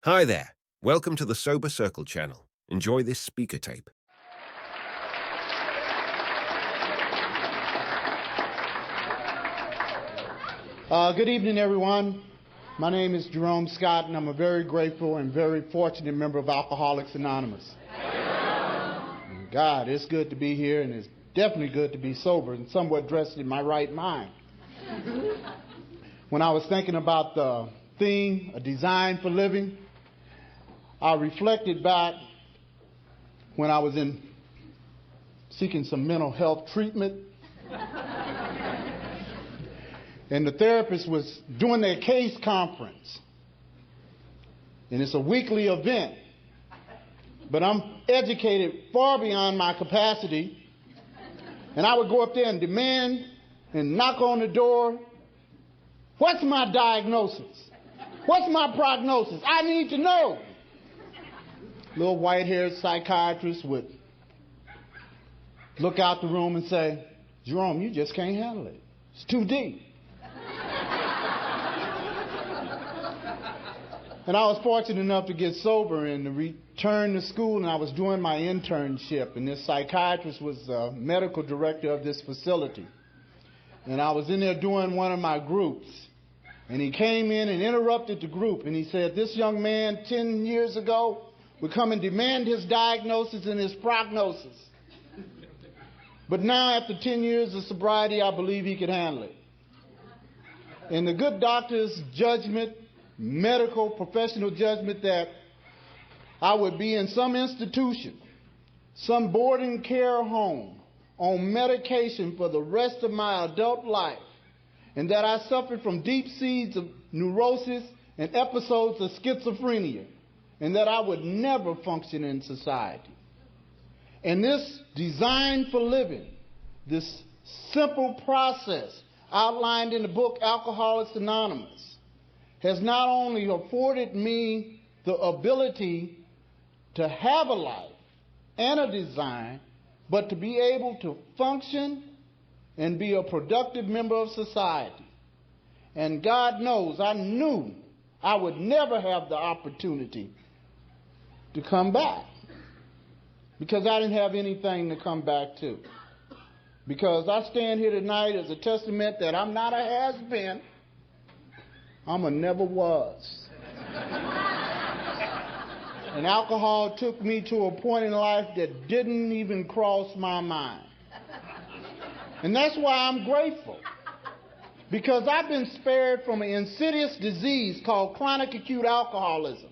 Hi there. Welcome to the SoberCircle channel. Enjoy this speaker tape. Good evening, everyone. My name is Jerome Scott, and I'm a very grateful and very fortunate member of Alcoholics Anonymous. God, it's good to be here, and it's definitely good to be sober and somewhat dressed in my right mind. When I was thinking about the theme, A Design for Living, I reflected back when I was seeking some mental health treatment. And the therapist was doing their case conference. And it's a weekly event. But I'm educated far beyond my capacity. And I would go up there and demand and knock on the door. What's my diagnosis? What's my prognosis? I need to know. Little white-haired psychiatrist would look out the room and say, Jerome, you just can't handle it. It's too deep. And I was fortunate enough to get sober and to return to school, and I was doing my internship, and this psychiatrist was the medical director of this facility. And I was in there doing one of my groups, and he came in and interrupted the group, and he said, this young man 10 years ago would come and demand his diagnosis and his prognosis. But now, after 10 years of sobriety, I believe he could handle it. And the good doctor's judgment, medical professional judgment, that I would be in some institution, some boarding care home, on medication for the rest of my adult life, and that I suffered from deep seeds of neurosis and episodes of schizophrenia, and that I would never function in society. And this design for living, this simple process outlined in the book Alcoholics Anonymous, has not only afforded me the ability to have a life and a design, but to be able to function and be a productive member of society. And God knows, I knew I would never have the opportunity to come back, because I didn't have anything to come back to. Because I stand here tonight as a testament that I'm not a has-been, I'm a never was. And alcohol took me to a point in life that didn't even cross my mind. And that's why I'm grateful. Because I've been spared from an insidious disease called chronic acute alcoholism.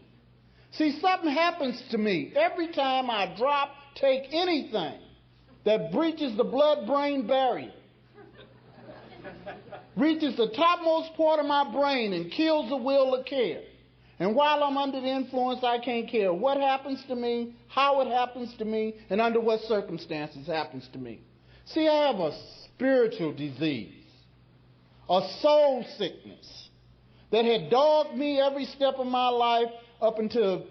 See, something happens to me every time I take anything that breaches the blood-brain barrier, reaches the topmost part of my brain and kills the will to care. And while I'm under the influence, I can't care what happens to me, how it happens to me, and under what circumstances it happens to me. See, I have a spiritual disease, a soul sickness that had dogged me every step of my life up until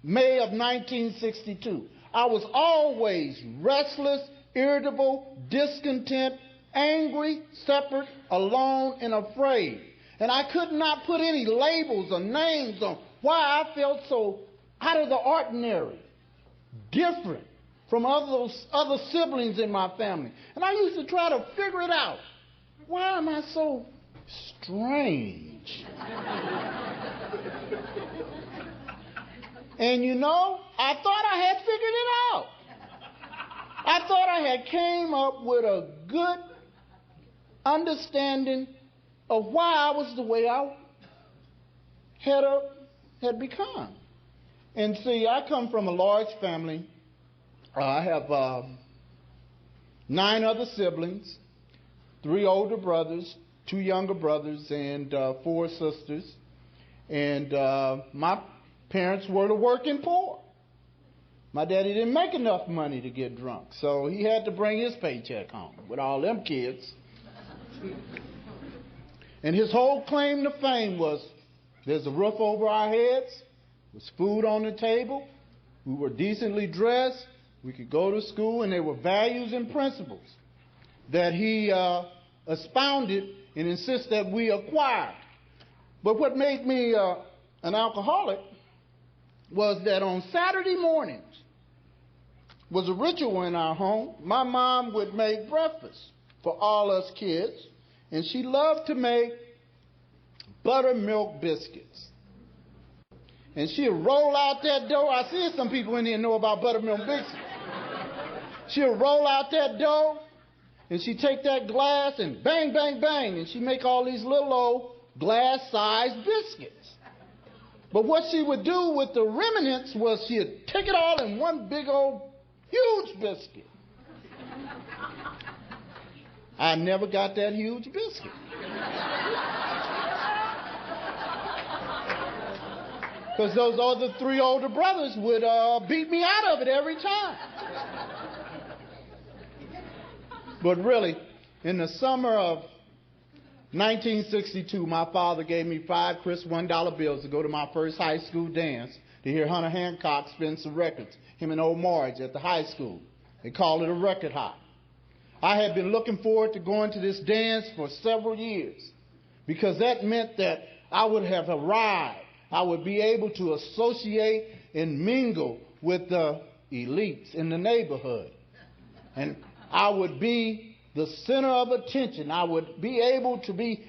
May of 1962. I was always restless, irritable, discontent, angry, separate, alone, and afraid. And I could not put any labels or names on why I felt so out of the ordinary, different from other siblings in my family. And I used to try to figure it out. Why am I so strange? And you know, I thought I had figured it out. I thought I had came up with a good understanding of why I was the way I had become. And see, I come from a large family. I have 9 other siblings, 3 older brothers, 2 younger brothers, and 4 sisters. And my parents were the working poor. My daddy didn't make enough money to get drunk, so he had to bring his paycheck home with all them kids. And his whole claim to fame was, there's a roof over our heads, there's food on the table, we were decently dressed, we could go to school, and there were values and principles that he expounded and insists that we acquire. But what made me an alcoholic was that on Saturday mornings was a ritual in our home. My mom would make breakfast for all us kids, and she loved to make buttermilk biscuits. And she'll roll out that dough. I see some people in here know about buttermilk biscuits. She'll roll out that dough, and she take that glass and bang, bang, bang, and she make all these little old glass-sized biscuits. But what she would do with the remnants was she'd take it all in one big old huge biscuit. I never got that huge biscuit. Because those other three older brothers would beat me out of it every time. But really, in the summer of 1962, my father gave me 5 crisp $1 bills to go to my first high school dance to hear Hunter Hancock spin some records, him and old Marge at the high school. They called it a record hop. I had been looking forward to going to this dance for several years because that meant that I would have arrived. I would be able to associate and mingle with the elites in the neighborhood. And I would be the center of attention. I would be able to be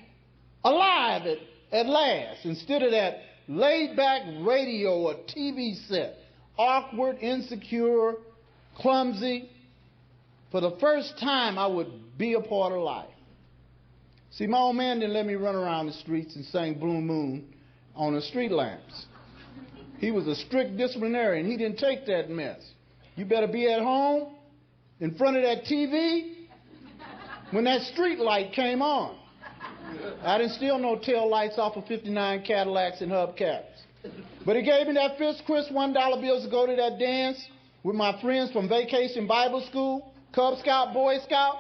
alive at last instead of that laid-back radio or TV set, awkward, insecure, clumsy. For the first time, I would be a part of life. See, my old man didn't let me run around the streets and sing Blue Moon on the street lamps. He was a strict disciplinarian. He didn't take that mess. You better be at home in front of that TV when that street light came on. I didn't steal no tail lights off of 59 Cadillacs and hubcaps. But he gave me that fifth crisp $1 bills to go to that dance with my friends from Vacation Bible School, Cub Scout, Boy Scout.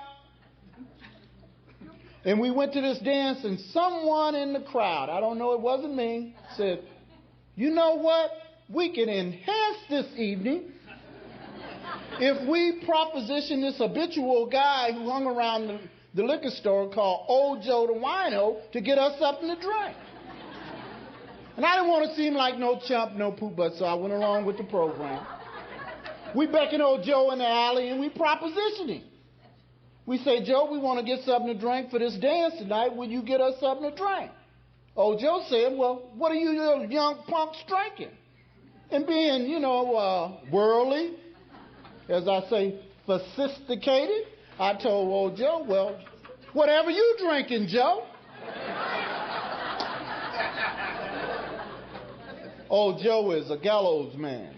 And we went to this dance, and someone in the crowd, I don't know, it wasn't me, said, "You know what? We can enhance this evening if we proposition this habitual guy who hung around the liquor store called Old Joe the Wino to get us something to drink." And I didn't want to seem like no chump, no poop butt, so I went along with the program. We beckon old Joe in the alley, and we proposition him. We say, "Joe, we want to get something to drink for this dance tonight. Will you get us something to drink?" Old Joe said, "Well, what are you little young punks drinking?" And being, worldly, as I say, sophisticated, I told old Joe, "Well, whatever you drinking, Joe." Old Joe is a gallows man.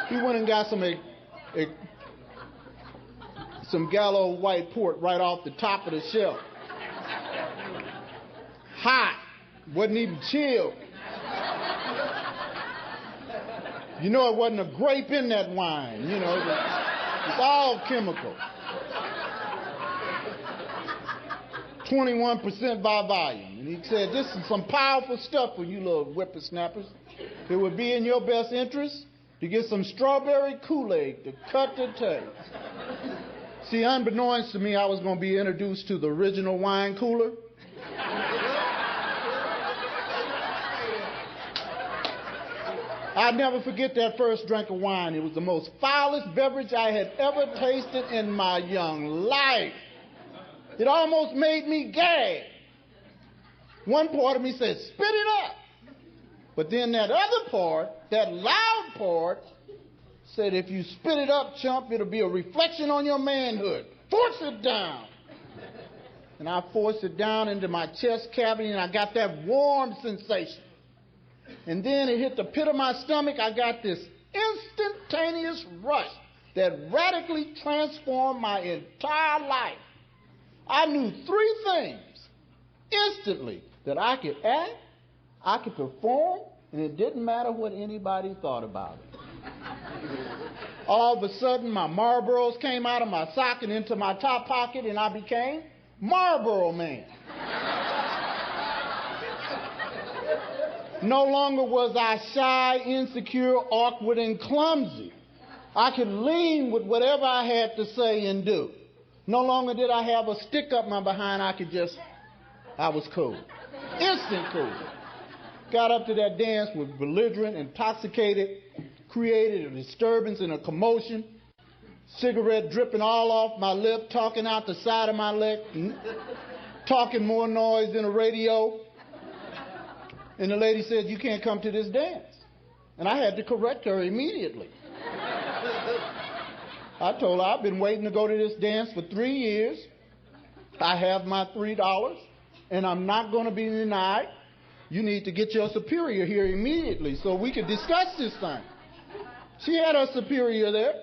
He went and got some gallows white port right off the top of the shelf. Hot, wasn't even chilled. You know, it wasn't a grape in that wine. It's all chemical. 21% by volume. And he said, "This is some powerful stuff for you little whippersnappers. It would be in your best interest to get some strawberry Kool-Aid to cut the taste." See, unbeknownst to me, I was going to be introduced to the original wine cooler. I'll never forget that first drink of wine. It was the most foulest beverage I had ever tasted in my young life. It almost made me gag. One part of me said, "Spit it up." But then that other part, that loud part, said, "If you spit it up, chump, it'll be a reflection on your manhood. Force it down." And I forced it down into my chest cavity, and I got that warm sensation. And then it hit the pit of my stomach. I got this instantaneous rush that radically transformed my entire life. I knew 3 things instantly: that I could act, I could perform, and it didn't matter what anybody thought about it. All of a sudden, my Marlboros came out of my sock and into my top pocket, and I became Marlboro Man. No longer was I shy, insecure, awkward, and clumsy. I could lean with whatever I had to say and do. No longer did I have a stick up my behind. I was cool. Instant cool. got up to that dance with belligerent, intoxicated, created a disturbance and a commotion, cigarette dripping all off my lip, talking out the side of my leg, talking more noise than a radio. And the lady said, "You can't come to this dance." And I had to correct her immediately. I told her, "I've been waiting to go to this dance for 3 years. I have my $3, and I'm not going to be denied. You need to get your superior here immediately so we can discuss this thing." She had her superior there.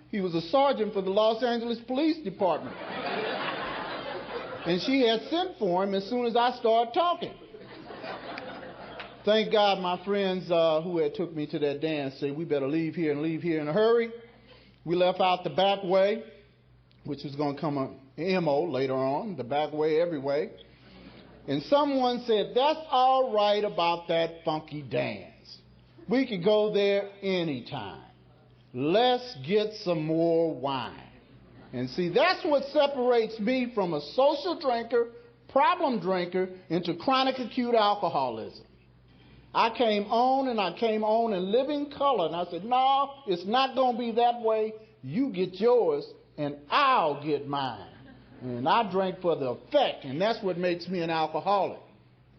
He was a sergeant for the Los Angeles Police Department. And she had sent for him as soon as I started talking. Thank God my friends who had took me to that dance said, "We better leave here and leave here in a hurry." We left out the back way, which was going to come an MO later on, the back way every way. And someone said, "That's all right about that funky dance. We could go there anytime. Let's get some more wine." And see, that's what separates me from a social drinker, problem drinker, into chronic acute alcoholism. I came on in living color, and I said, "No, it's not going to be that way. You get yours, and I'll get mine." And I drank for the effect, and that's what makes me an alcoholic.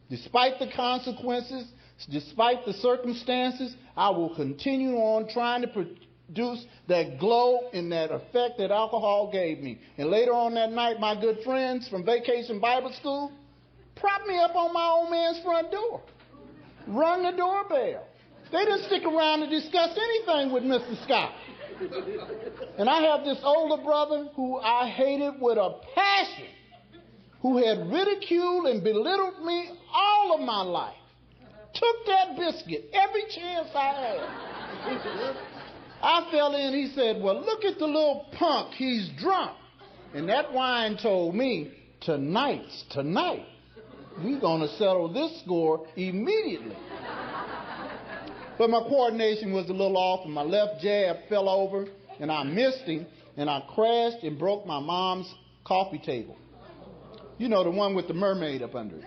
Despite the consequences, despite the circumstances, I will continue on trying to produce that glow and that effect that alcohol gave me. And later on that night, my good friends from Vacation Bible School propped me up on my old man's front door, rung the doorbell. They didn't stick around to discuss anything with Mr. Scott. And I have this older brother who I hated with a passion, who had ridiculed and belittled me all of my life. Took that biscuit every chance I had. I fell in, he said, "Well, look at the little punk, he's drunk." And that wine told me, tonight's tonight. We're going to settle this score immediately. But my coordination was a little off, and my left jab fell over, and I missed him, and I crashed and broke my mom's coffee table. You know, the one with the mermaid up under it.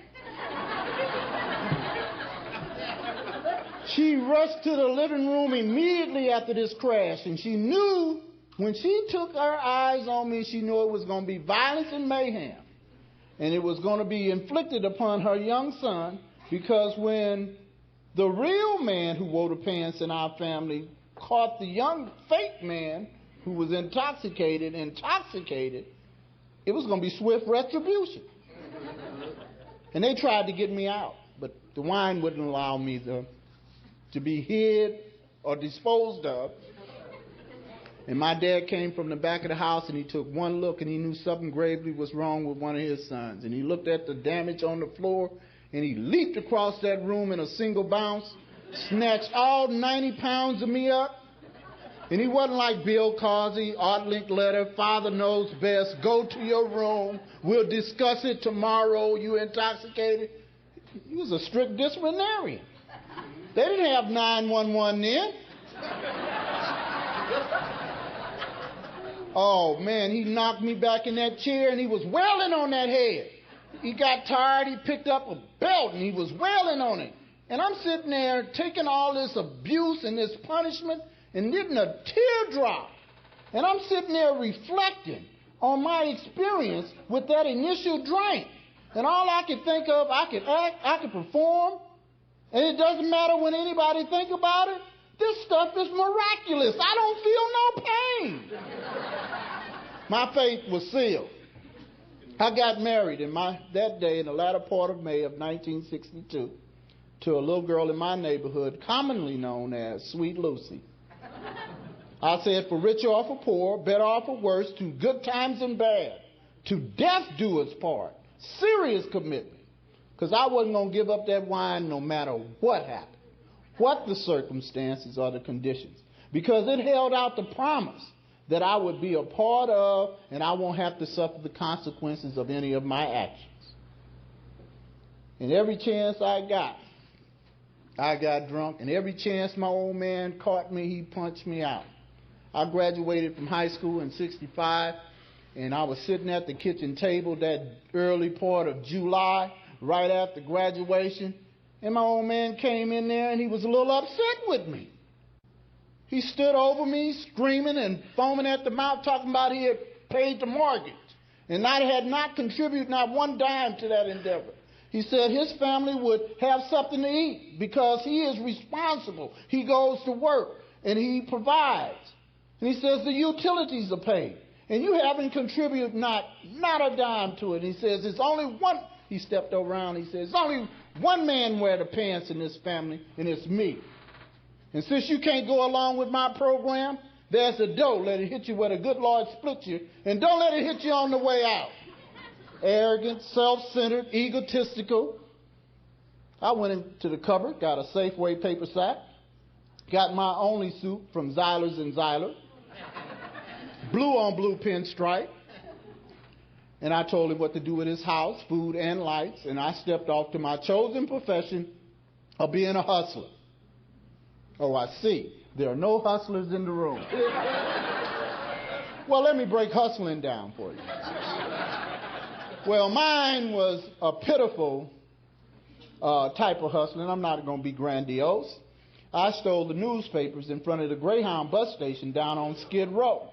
She rushed to the living room immediately after this crash, and she knew when she took her eyes on me, she knew it was going to be violence and mayhem. And it was going to be inflicted upon her young son, because when the real man who wore the pants in our family caught the young fake man who was intoxicated, it was going to be swift retribution. And they tried to get me out, but the wine wouldn't allow me to be hid or disposed of. And my dad came from the back of the house, and he took one look, and he knew something gravely was wrong with one of his sons. And he looked at the damage on the floor, and he leaped across that room in a single bounce, snatched all 90 pounds of me up. And he wasn't like Bill Cosby, Art Linkletter, "Father knows best, go to your room, we'll discuss it tomorrow, you intoxicated." He was a strict disciplinarian. They didn't have 911 then. Oh, man, he knocked me back in that chair, and he was wailing on that head. He got tired, he picked up a belt, and he was wailing on it. And I'm sitting there taking all this abuse and this punishment and didn't a teardrop. And I'm sitting there reflecting on my experience with that initial drink. And all I could think of, I could act, I could perform, and it doesn't matter when anybody think about it. This stuff is miraculous. I don't feel no pain. My fate was sealed. I got married that day in the latter part of May of 1962 to a little girl in my neighborhood, commonly known as Sweet Lucy. I said, for richer or for poor, better or for worse, to good times and bad, to death do its part. Serious commitment. Because I wasn't going to give up that wine no matter what happened, what the circumstances or the conditions. Because it held out the promise that I would be a part of, and I won't have to suffer the consequences of any of my actions. And every chance I got drunk, and every chance my old man caught me, he punched me out. I graduated from high school in '65, and I was sitting at the kitchen table that early part of July, right after graduation, And my old man came in there and he was a little upset with me. He stood over me screaming and foaming at the mouth, talking about he had paid the mortgage. And I had not contributed not one dime to that endeavor. He said his family would have something to eat because he is responsible. He goes to work and he provides. And he says the utilities are paid. And you haven't contributed not a dime to it. He says it's only one. He stepped around. He says it's only one man wear the pants in this family, and it's me. And since you can't go along with my program, there's a door. Let it hit you where the good Lord split you. And don't let it hit you on the way out. Arrogant, self-centered, egotistical. I went into the cupboard, got a Safeway paper sack, got my only soup from Zyler's and Zyler, blue on blue pinstripe, and I told him what to do with his house, food, and lights, and I stepped off to my chosen profession of being a hustler. Oh, I see. There are no hustlers in the room. Well, let me break hustling down for you. Well, mine was a pitiful type of hustling. I'm not going to be grandiose. I stole the newspapers in front of the Greyhound bus station down on Skid Row.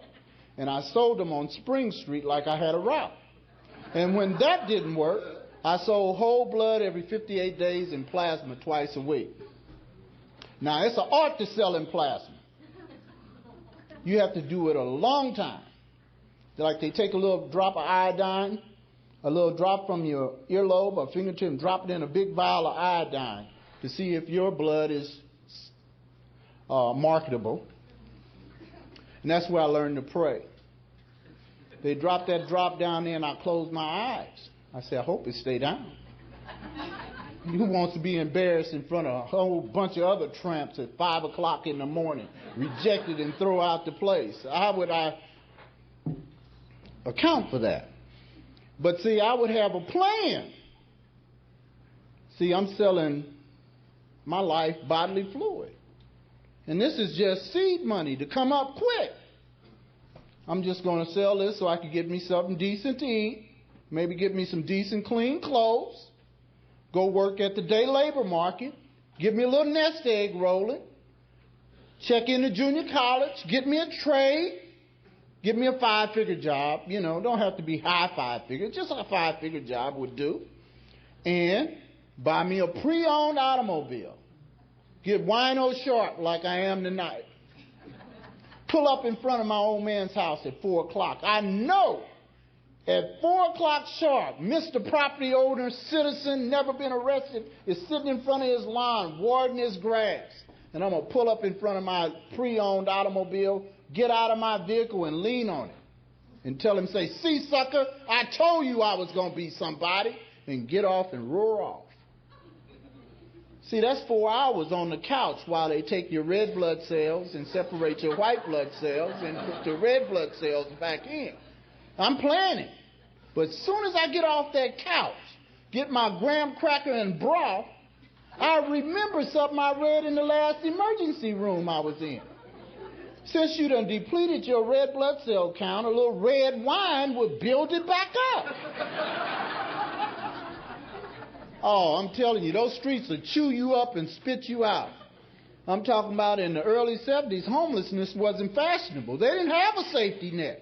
And I sold them on Spring Street like I had a route. And when that didn't work, I sold whole blood every 58 days and plasma twice a week. Now, it's an art to sell in plasma. You have to do it a long time. Like they take a little drop of iodine, a little drop from your earlobe or fingertip, and drop it in a big vial of iodine to see if your blood is marketable. And that's where I learned to pray. They dropped that drop down there and I closed my eyes. I said, I hope it stay down. Who wants to be embarrassed in front of a whole bunch of other tramps at 5 o'clock in the morning, rejected and throw out the place? How would I account for that? But see, I would have a plan. See, I'm selling my life bodily fluid. And this is just seed money to come up quick. I'm just going to sell this so I can get me something decent to eat, maybe get me some decent clean clothes, go work at the day labor market, get me a little nest egg rolling, check into junior college, get me a trade, get me a 5-figure job. You know, don't have to be high 5-figure, just a 5-figure job would do. And buy me a pre-owned automobile. Get wino sharp like I am tonight. Pull up in front of my old man's house at 4 o'clock. I know at 4 o'clock sharp, Mr. Property Owner, citizen, never been arrested, is sitting in front of his lawn, warding his grass. And I'm going to pull up in front of my pre-owned automobile, get out of my vehicle and lean on it. And tell him, say, see, sucker, I told you I was going to be somebody. And get off and roar off. See, that's 4 hours on the couch while they take your red blood cells and separate your white blood cells and put the red blood cells back in. I'm planning. But as soon as I get off that couch, get my graham cracker and broth, I remember something I read in the last emergency room I was in. Since you done depleted your red blood cell count, a little red wine would build it back up. Oh, I'm telling you, those streets will chew you up and spit you out. I'm talking about in the early 70s, homelessness wasn't fashionable. They didn't have a safety net.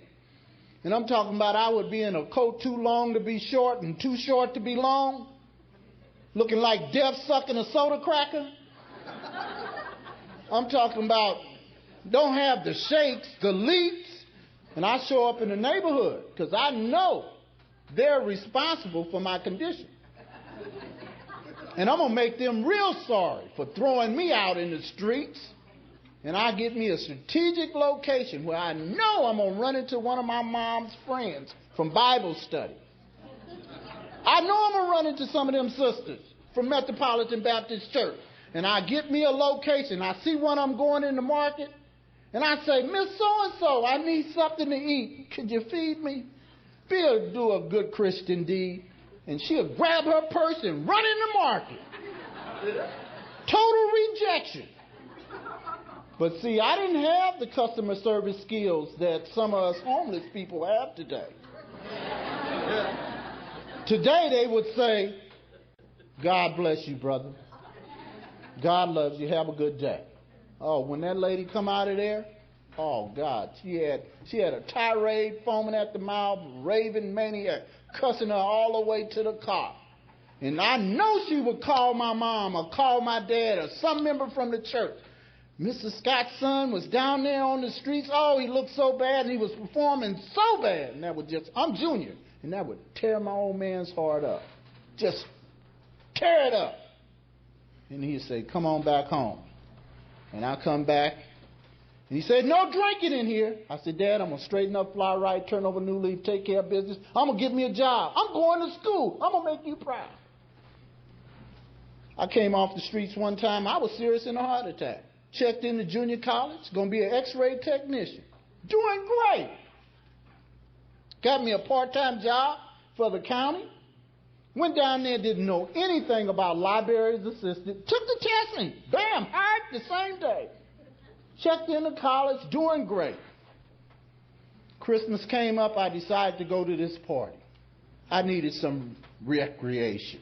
And I'm talking about I would be in a coat too long to be short and too short to be long, looking like death sucking a soda cracker. I'm talking about don't have the shakes, the leaks, and I show up in the neighborhood because I know they're responsible for my condition. And I'm going to make them real sorry for throwing me out in the streets. And I get me a strategic location where I know I'm going to run into one of my mom's friends from Bible study. I know I'm going to run into some of them sisters from Metropolitan Baptist Church. And I get me a location. I see one I'm going in the market. And I say, Miss So-and-so, I need something to eat. Could you feed me? Do a good Christian deed. And she'll grab her purse and run in the market. Total rejection. But see, I didn't have the customer service skills that some of us homeless people have today. Today they would say, God bless you, brother. God loves you. Have a good day. Oh, when that lady come out of there, oh, God, she had a tirade, foaming at the mouth, raving maniac, cussing her all the way to the car. And I know she would call my mom or call my dad or some member from the church. Mr. Scott's son was down there on the streets. Oh, he looked so bad, and he was performing so bad. And that would just, I'm Junior, and that would tear my old man's heart up. Just tear it up. And he'd say, come on back home. And I come back, and he said, no drinking in here. I said, Dad, I'm going to straighten up, fly right, turn over a new leaf, take care of business. I'm going to get me a job. I'm going to school. I'm going to make you proud. I came off the streets one time. I was serious in a heart attack. Checked into junior college, going to be an x-ray technician. Doing great. Got me a part-time job for the county. Went down there, didn't know anything about library's assistant. Took the test and bam, hired the same day. Checked into college, doing great. Christmas came up, I decided to go to this party. I needed some recreation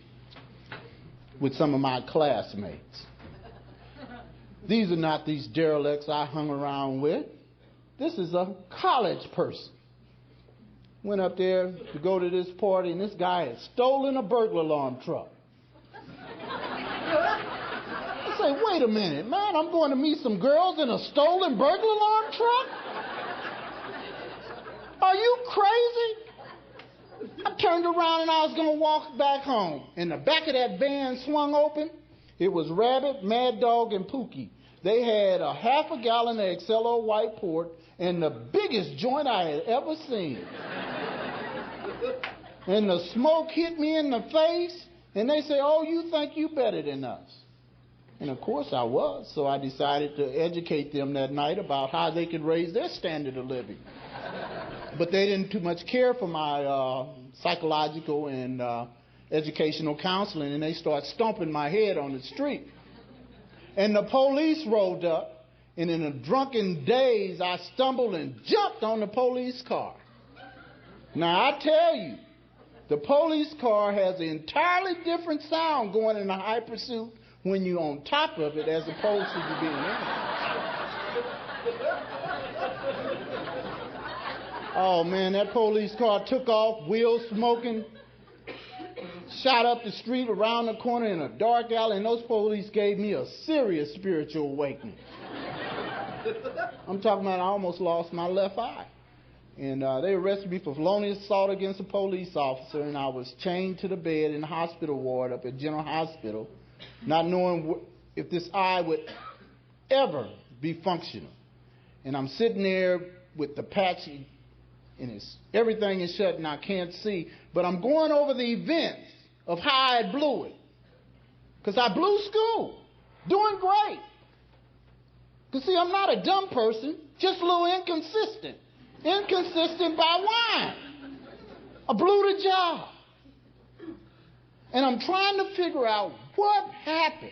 with some of my classmates. These are not these derelicts I hung around with. This is a college person. Went up there to go to this party, and this guy had stolen a burglar alarm truck. I say, wait a minute, man, I'm going to meet some girls in a stolen burglar alarm truck? Are you crazy? I turned around and I was going to walk back home. And the back of that van swung open. It was Rabbit, Mad Dog, and Pookie. They had a half a gallon of Excello white port and the biggest joint I had ever seen. And the smoke hit me in the face, and they say, oh, you think you better than us. And of course I was, so I decided to educate them that night about how they could raise their standard of living. But they didn't too much care for my psychological and educational counseling, and they started stomping my head on the street. And the police rolled up, and in a drunken daze, I stumbled and jumped on the police car. Now, I tell you, the police car has an entirely different sound going in a high pursuit when you're on top of it as opposed to you being in it. Oh, man, that police car took off, wheels smoking, shot up the street around the corner in a dark alley, and those police gave me a serious spiritual awakening. I'm talking about I almost lost my left eye. And they arrested me for felonious assault against a police officer, and I was chained to the bed in the hospital ward up at General Hospital, not knowing if this eye would ever be functional. And I'm sitting there with the patch, and everything is shut and I can't see, but I'm going over the events of how I blew it. Because I blew school, doing great. Because see, I'm not a dumb person, just a little inconsistent. Inconsistent by wine. I blew the job. And I'm trying to figure out what happened.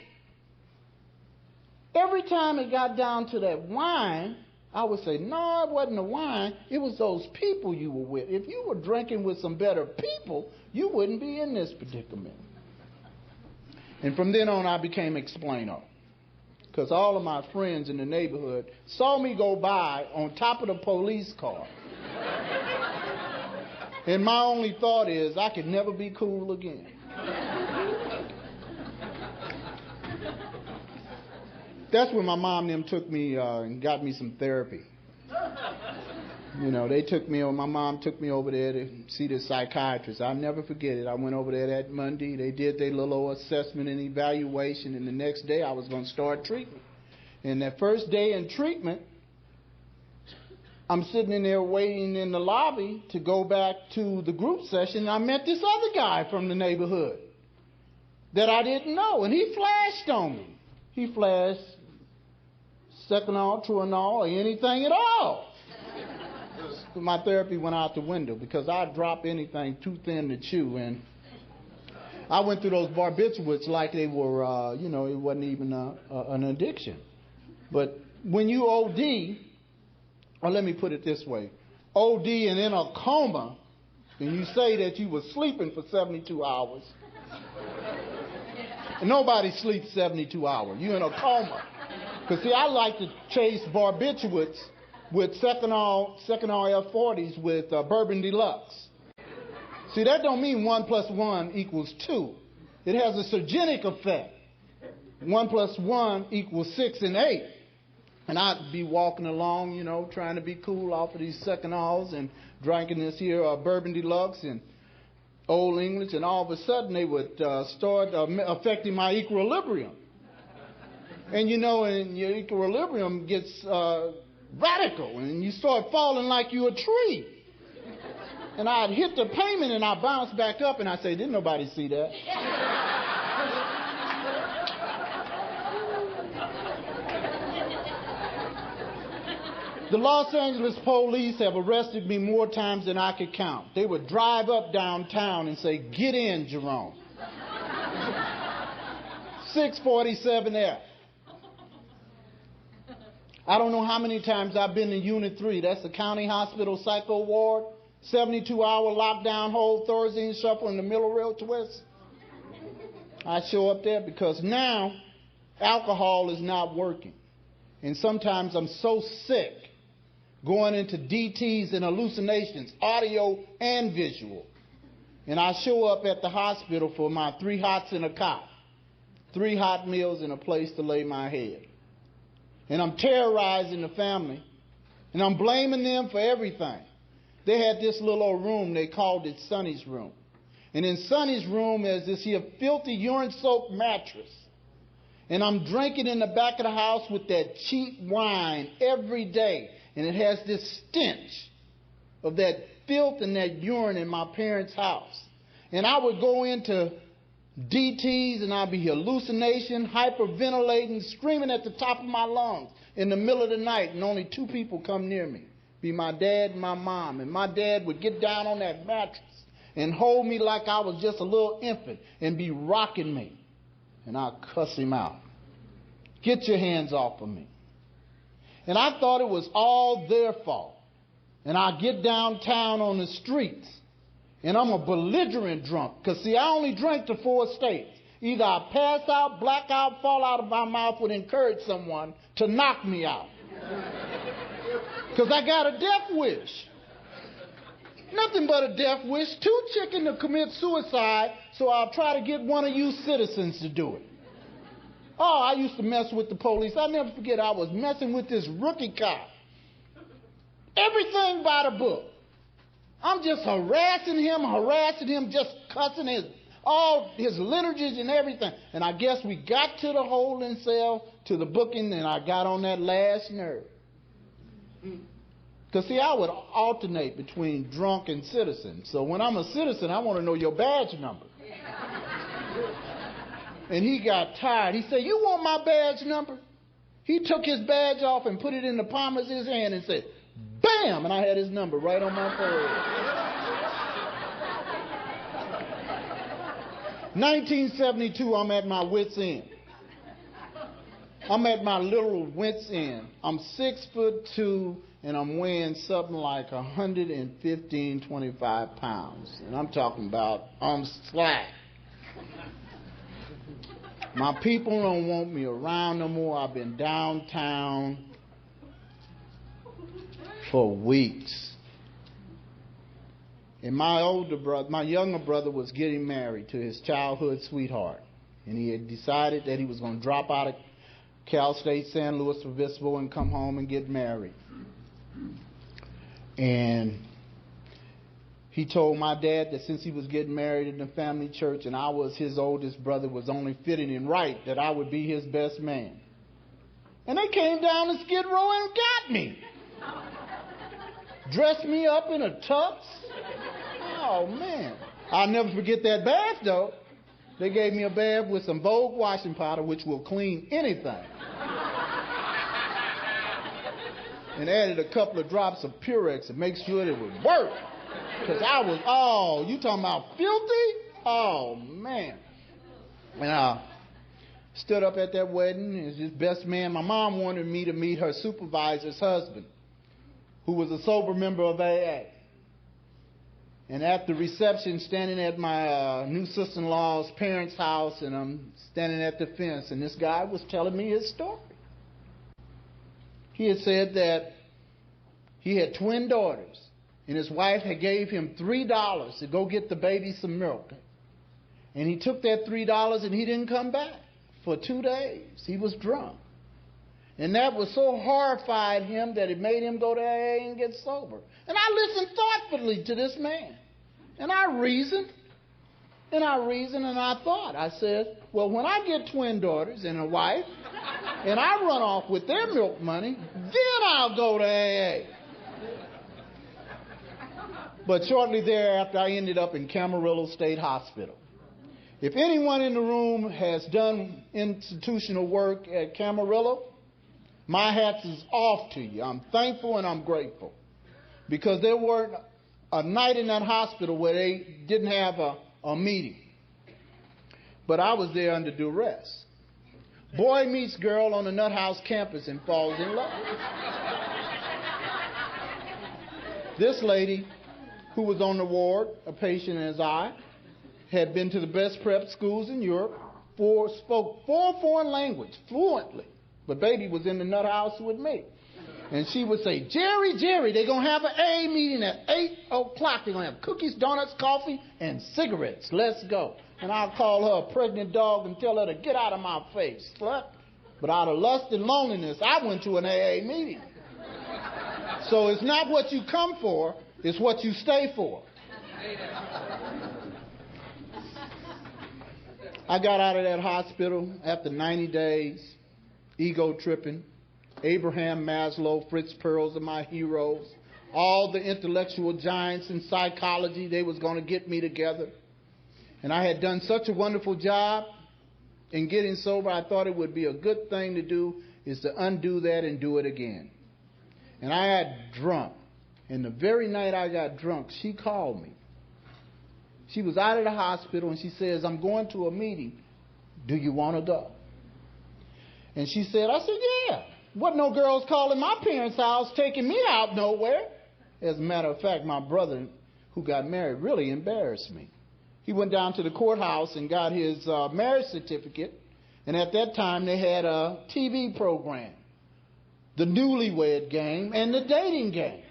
Every time it got down to that wine, I would say, no, it wasn't the wine. It was those people you were with. If you were drinking with some better people, you wouldn't be in this predicament. And from then on, I became explainer. Because all of my friends in the neighborhood saw me go by on top of the police car. And my only thought is, I could never be cool again. That's when my mom and them took me and got me some therapy. You know, my mom took me over there to see the psychiatrist. I'll never forget it. I went over there that Monday. They did their little assessment and evaluation, and the next day I was going to start treatment. And that first day in treatment, I'm sitting in there waiting in the lobby to go back to the group session, and I met this other guy from the neighborhood that I didn't know, and he flashed on me. He flashed Seconal, Truanol, or anything at all. My therapy went out the window because I'd drop anything too thin to chew, and I went through those barbiturates like they were, it wasn't even an addiction. But when you OD, or let me put it this way, OD and in a coma, and you say that you were sleeping for 72 hours, And nobody sleeps 72 hours. You're in a coma. Because, see, I like to chase barbiturates with Seconal F40s with Bourbon Deluxe. See, that don't mean 1 + 1 = 2. It has a synergistic effect. 1 + 1 = 6 and 8. And I'd be walking along, you know, trying to be cool off of these Seconals and drinking this here Bourbon Deluxe and Old English, and all of a sudden they would start affecting my equilibrium. And you know, and your equilibrium gets radical, and you start falling like you're a tree. And I'd hit the pavement, and I bounce back up, and I say, didn't nobody see that? The Los Angeles police have arrested me more times than I could count. They would drive up downtown and say, get in, Jerome. 647F. I don't know how many times I've been in Unit 3. That's the county hospital psycho ward. 72-hour lockdown hold, Thursday and shuffle in the middle rail twist. I show up there because now alcohol is not working. And sometimes I'm so sick, going into DTs and hallucinations, audio and visual. And I show up at the hospital for my 3 hots and a cot, 3 hot meals and a place to lay my head. And I'm terrorizing the family, and I'm blaming them for everything. They had this little old room, they called it Sonny's room. And in Sonny's room is this here filthy urine-soaked mattress. And I'm drinking in the back of the house with that cheap wine every day. And it has this stench of that filth and that urine in my parents' house. And I would go into DTs and I'd be hallucination, hyperventilating, screaming at the top of my lungs in the middle of the night, and only 2 people come near me. Be my dad and my mom. And my dad would get down on that mattress and hold me like I was just a little infant and be rocking me. And I'd cuss him out. Get your hands off of me. And I thought it was all their fault. And I get downtown on the streets, and I'm a belligerent drunk. Because, see, I only drank to 4 states. Either I pass out, black out, fall out of my mouth, would encourage someone to knock me out. Because I got a death wish. Nothing but a death wish. Too chicken to commit suicide, so I'll try to get one of you citizens to do it. Oh, I used to mess with the police. I'll never forget, I was messing with this rookie cop. Everything by the book. I'm just harassing him, just cussing all his liturgies and everything. And I guess we got to the holding cell, to the booking, and I got on that last nerve. Because, see, I would alternate between drunk and citizen. So when I'm a citizen, I want to know your badge number. And he got tired. He said, you want my badge number? He took his badge off and put it in the palm of his hand and said, bam! And I had his number right on my forehead. 1972, I'm at my wit's end. I'm at my little wit's end. I'm 6'2", and I'm weighing something like 115, 25 pounds. And I'm talking about I'm slack. My people don't want me around no more. I've been downtown for weeks. And my younger brother was getting married to his childhood sweetheart. And he had decided that he was going to drop out of Cal State San Luis Obispo and come home and get married. And he told my dad that since he was getting married in the family church and I was his oldest brother, was only fitting and right that I would be his best man. And they came down to Skid Row and got me. Dressed me up in a tux. Oh, man. I'll never forget that bath, though. They gave me a bath with some Vogue washing powder, which will clean anything. And added a couple of drops of Purex to make sure it would work. Because I was, you talking about filthy? Oh, man. And I stood up at that wedding as his best man. My mom wanted me to meet her supervisor's husband, who was a sober member of AA. And at the reception, standing at my new sister-in-law's parents' house, and I'm standing at the fence, and this guy was telling me his story. He had said that he had twin daughters, and his wife had gave him $3 to go get the baby some milk. And he took that $3 and he didn't come back for 2 days. He was drunk. And that was so horrified him that it made him go to AA and get sober. And I listened thoughtfully to this man. And I reasoned, and I thought. I said, well, when I get twin daughters and a wife, and I run off with their milk money, then I'll go to AA. But shortly thereafter, I ended up in Camarillo State Hospital. If anyone in the room has done institutional work at Camarillo, my hat is off to you. I'm thankful and I'm grateful. Because there weren't a night in that hospital where they didn't have a meeting. But I was there under duress. Boy meets girl on the Nut House campus and falls in love. This lady, who was on the ward, a patient as I, had been to the best prep schools in Europe, spoke 4 foreign languages fluently. But baby was in the Nut House with me. And she would say, Jerry, they're going to have an A meeting at 8 o'clock. They're going to have cookies, donuts, coffee, and cigarettes. Let's go. And I'll call her a pregnant dog and tell her to get out of my face, slut. But out of lust and loneliness, I went to an AA meeting. So it's not what you come for, it's what you stay for. I got out of that hospital after 90 days, ego tripping. Abraham Maslow, Fritz Perls are my heroes. All the intellectual giants in psychology, they was going to get me together. And I had done such a wonderful job in getting sober, I thought it would be a good thing to do is to undo that and do it again. And I got drunk. And the very night I got drunk, she called me. She was out of the hospital and she says, I'm going to a meeting. Do you want to go? And she said, I said, yeah. Wasn't no girls calling my parents' house taking me out nowhere. As a matter of fact, my brother, who got married, really embarrassed me. He went down to the courthouse and got his marriage certificate. And at that time, they had a TV program, the Newlywed Game and the Dating Game.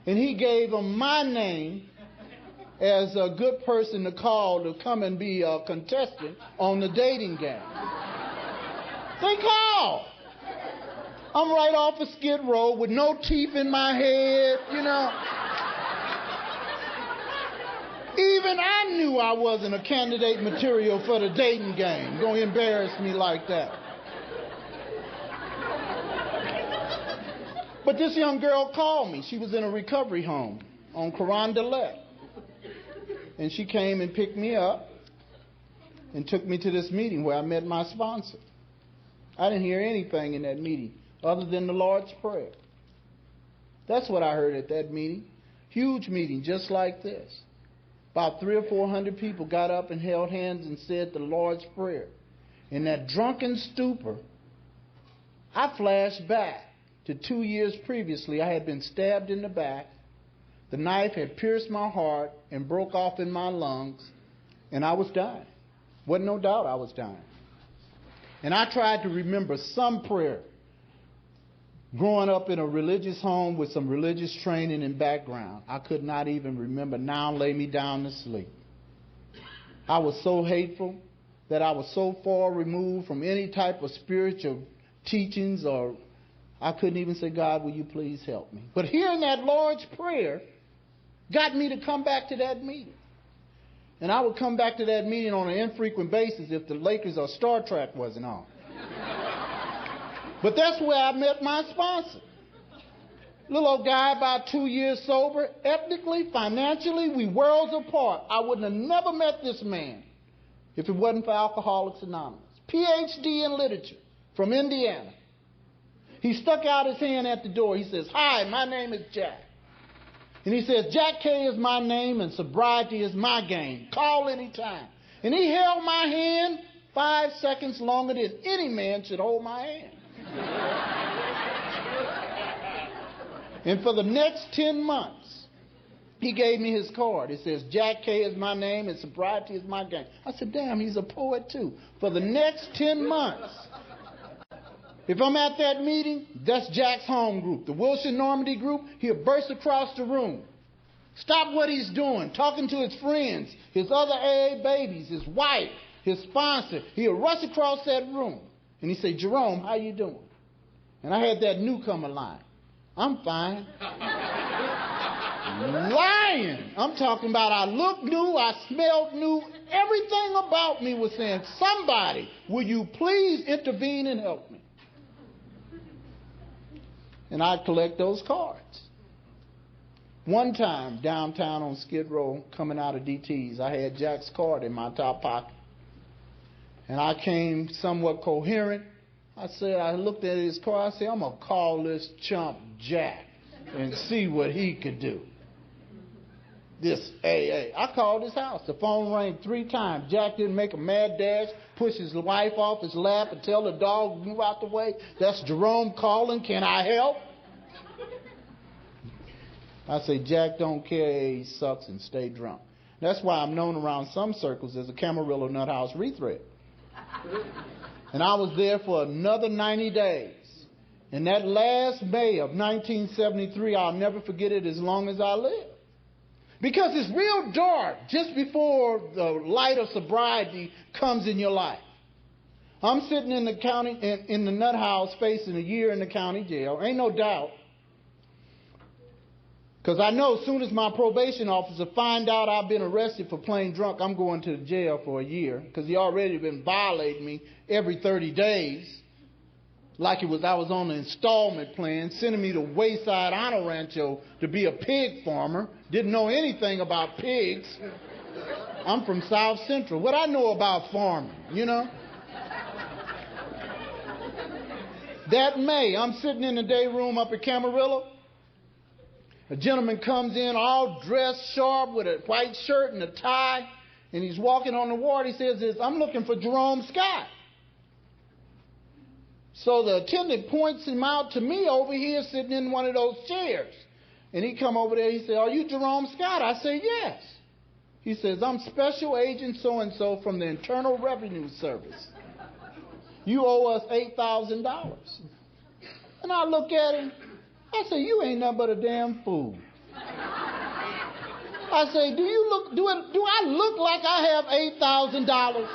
And he gave them my name as a good person to call to come and be a contestant on the Dating Game. They called. I'm right off of Skid Row with no teeth in my head, you know. Even I knew I wasn't a candidate material for the Dating Game. Don't embarrass me like that. But this young girl called me. She was in a recovery home on Carondelet. And she came and picked me up and took me to this meeting where I met my sponsor. I didn't hear anything in that meeting other than the Lord's Prayer. That's what I heard at that meeting. Huge meeting, just like this. About 300 or 400 people got up and held hands and said the Lord's Prayer. In that drunken stupor, I flashed back to 2 years previously. I had been stabbed in the back. The knife had pierced my heart and broke off in my lungs, and I was dying. Wasn't no doubt I was dying. And I tried to remember some prayer. Growing up in a religious home with some religious training and background, I could not even remember. Now lay me down to sleep. I was so hateful that I was so far removed from any type of spiritual teachings, or I couldn't even say, God, will you please help me? But hearing that Lord's Prayer got me to come back to that meeting. And I would come back to that meeting on an infrequent basis if the Lakers or Star Trek wasn't on. But that's where I met my sponsor. Little old guy, about 2 years sober. Ethnically, financially, we worlds apart. I wouldn't have never met this man if it wasn't for Alcoholics Anonymous. PhD in literature from Indiana. He stuck out his hand at the door. He says, hi, my name is Jack. And he says, Jack K is my name and sobriety is my game. Call anytime. And he held my hand 5 seconds longer than any man should hold my hand. And for the next 10 months, He gave me his card. It says, Jack K is my name and Sobriety is my game. I said, damn, he's a poet too. For the next 10 months, if I'm at that meeting, that's Jack's home group. The Wilson Normandy group, he'll burst across the room. Stop what he's doing, talking to his friends, his other AA babies, his wife, his sponsor. He'll rush across that room. And he say, Jerome, how you doing? And I had that newcomer line. I'm fine. Lying. I'm talking about I looked new, I smelled new. Everything about me was saying, somebody, will you please intervene and help me? And I'd collect those cards. One time, downtown on Skid Row, coming out of DT's, I had Jack's card in my top pocket. And I came somewhat coherent. I looked at his card, I said, I'm going to call this chump Jack and see what he could do. This AA. I called his house. The phone rang 3 times. Jack didn't make a mad dash, push his wife off his lap and tell the dog to move out the way. That's Jerome calling. Can I help? I say, Jack don't care. He sucks and stay drunk. That's why I'm known around some circles as a Camarillo Nut House retread. And I was there for another 90 days. And that last May of 1973, I'll never forget it as long as I live. Because it's real dark just before the light of sobriety comes in your life. I'm sitting in the county, in the nut house, facing a year in the county jail. Ain't no doubt. Because I know as soon as my probation officer find out I've been arrested for playing drunk, I'm going to the jail for a year. Because he already been violating me every 30 days. Like I was on an installment plan, sending me to Wayside Honor Rancho to be a pig farmer. Didn't know anything about pigs. I'm from South Central. What I know about farming, you know? That May, I'm sitting in the day room up at Camarillo. A gentleman comes in all dressed sharp with a white shirt and a tie, and he's walking on the ward. He says, I'm looking for Jerome Scott. So the attendant points him out to me over here sitting in one of those chairs. And he come over there, he said, are you Jerome Scott? I say, yes. He says, I'm Special Agent so-and-so from the Internal Revenue Service. You owe us $8,000. And I look at him, I say, you ain't nothing but a damn fool. I say, do I look like I have $8,000?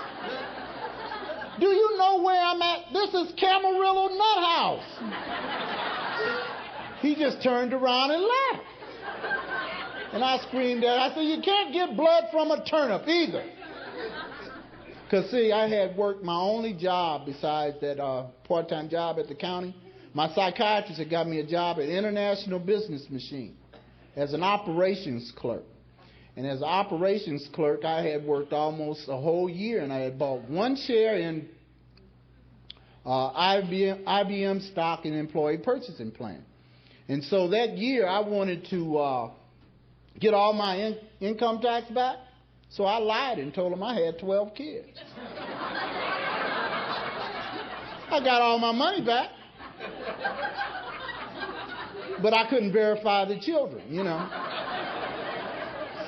Do you know where I'm at? This is Camarillo Nut House. He just turned around and left. And I screamed at him. I said, you can't get blood from a turnip either. Because, see, I had worked my only job besides that part-time job at the county. My psychiatrist had got me a job at International Business Machine as an operations clerk. And as an operations clerk, I had worked almost a whole year, and I had bought one share in IBM stock and employee purchasing plan. And so that year, I wanted to get all my income tax back, so I lied and told them I had 12 kids. I got all my money back, but I couldn't verify the children, you know.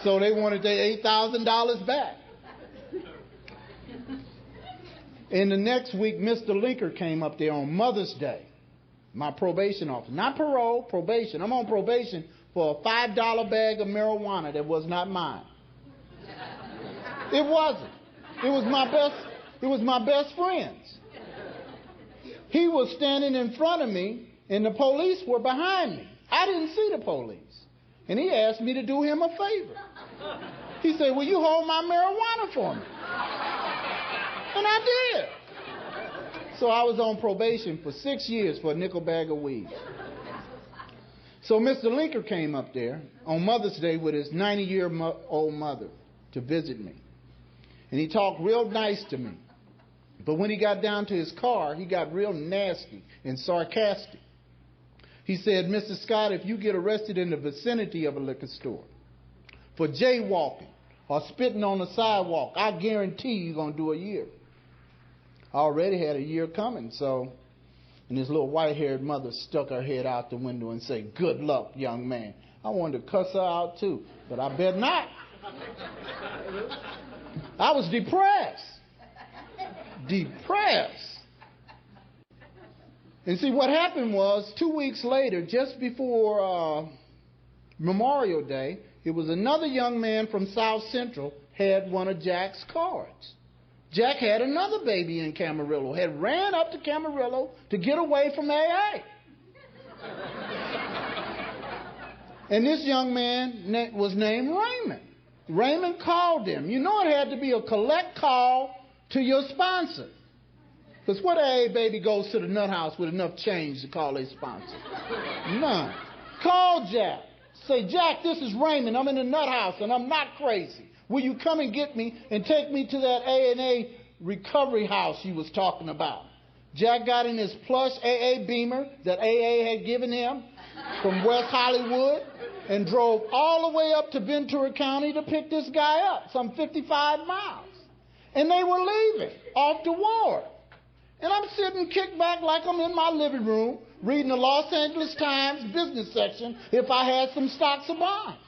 So they wanted their $8,000 back. And the next week, Mr. Linker came up there on Mother's Day, my probation officer. Not parole, probation. I'm on probation for a $5 bag of marijuana that was not mine. It wasn't. It was my best friend's. He was standing in front of me, and the police were behind me. I didn't see the police. And he asked me to do him a favor. He said, will you hold my marijuana for me? And I did. So I was on probation for 6 years for a nickel bag of weed. So Mr. Linker came up there on Mother's Day with his 90-year-old mother to visit me. And he talked real nice to me. But when he got down to his car, he got real nasty and sarcastic. He said, Mr. Scott, if you get arrested in the vicinity of a liquor store for jaywalking or spitting on the sidewalk, I guarantee you're going to do a year. I already had a year coming, so, and his little white-haired mother stuck her head out the window and said, good luck, young man. I wanted to cuss her out too, but I bet not. I was depressed. Depressed. And see, what happened was 2 weeks later, just before Memorial Day, it was another young man from South Central had one of Jack's cards. Jack had another baby in Camarillo, had ran up to Camarillo to get away from AA. And this young man was named Raymond. Raymond called him. You know it had to be a collect call to your sponsor. Because what AA baby goes to the nut house with enough change to call a sponsor? None. Call Jack. Say, Jack, this is Raymond. I'm in the nut house and I'm not crazy. Will you come and get me and take me to that A&A recovery house you was talking about? Jack got in his plush AA Beamer that AA had given him from West Hollywood and drove all the way up to Ventura County to pick this guy up, some 55 miles. And they were leaving off the ward. And I'm sitting kicked back like I'm in my living room reading the Los Angeles Times business section if I had some stocks or bonds.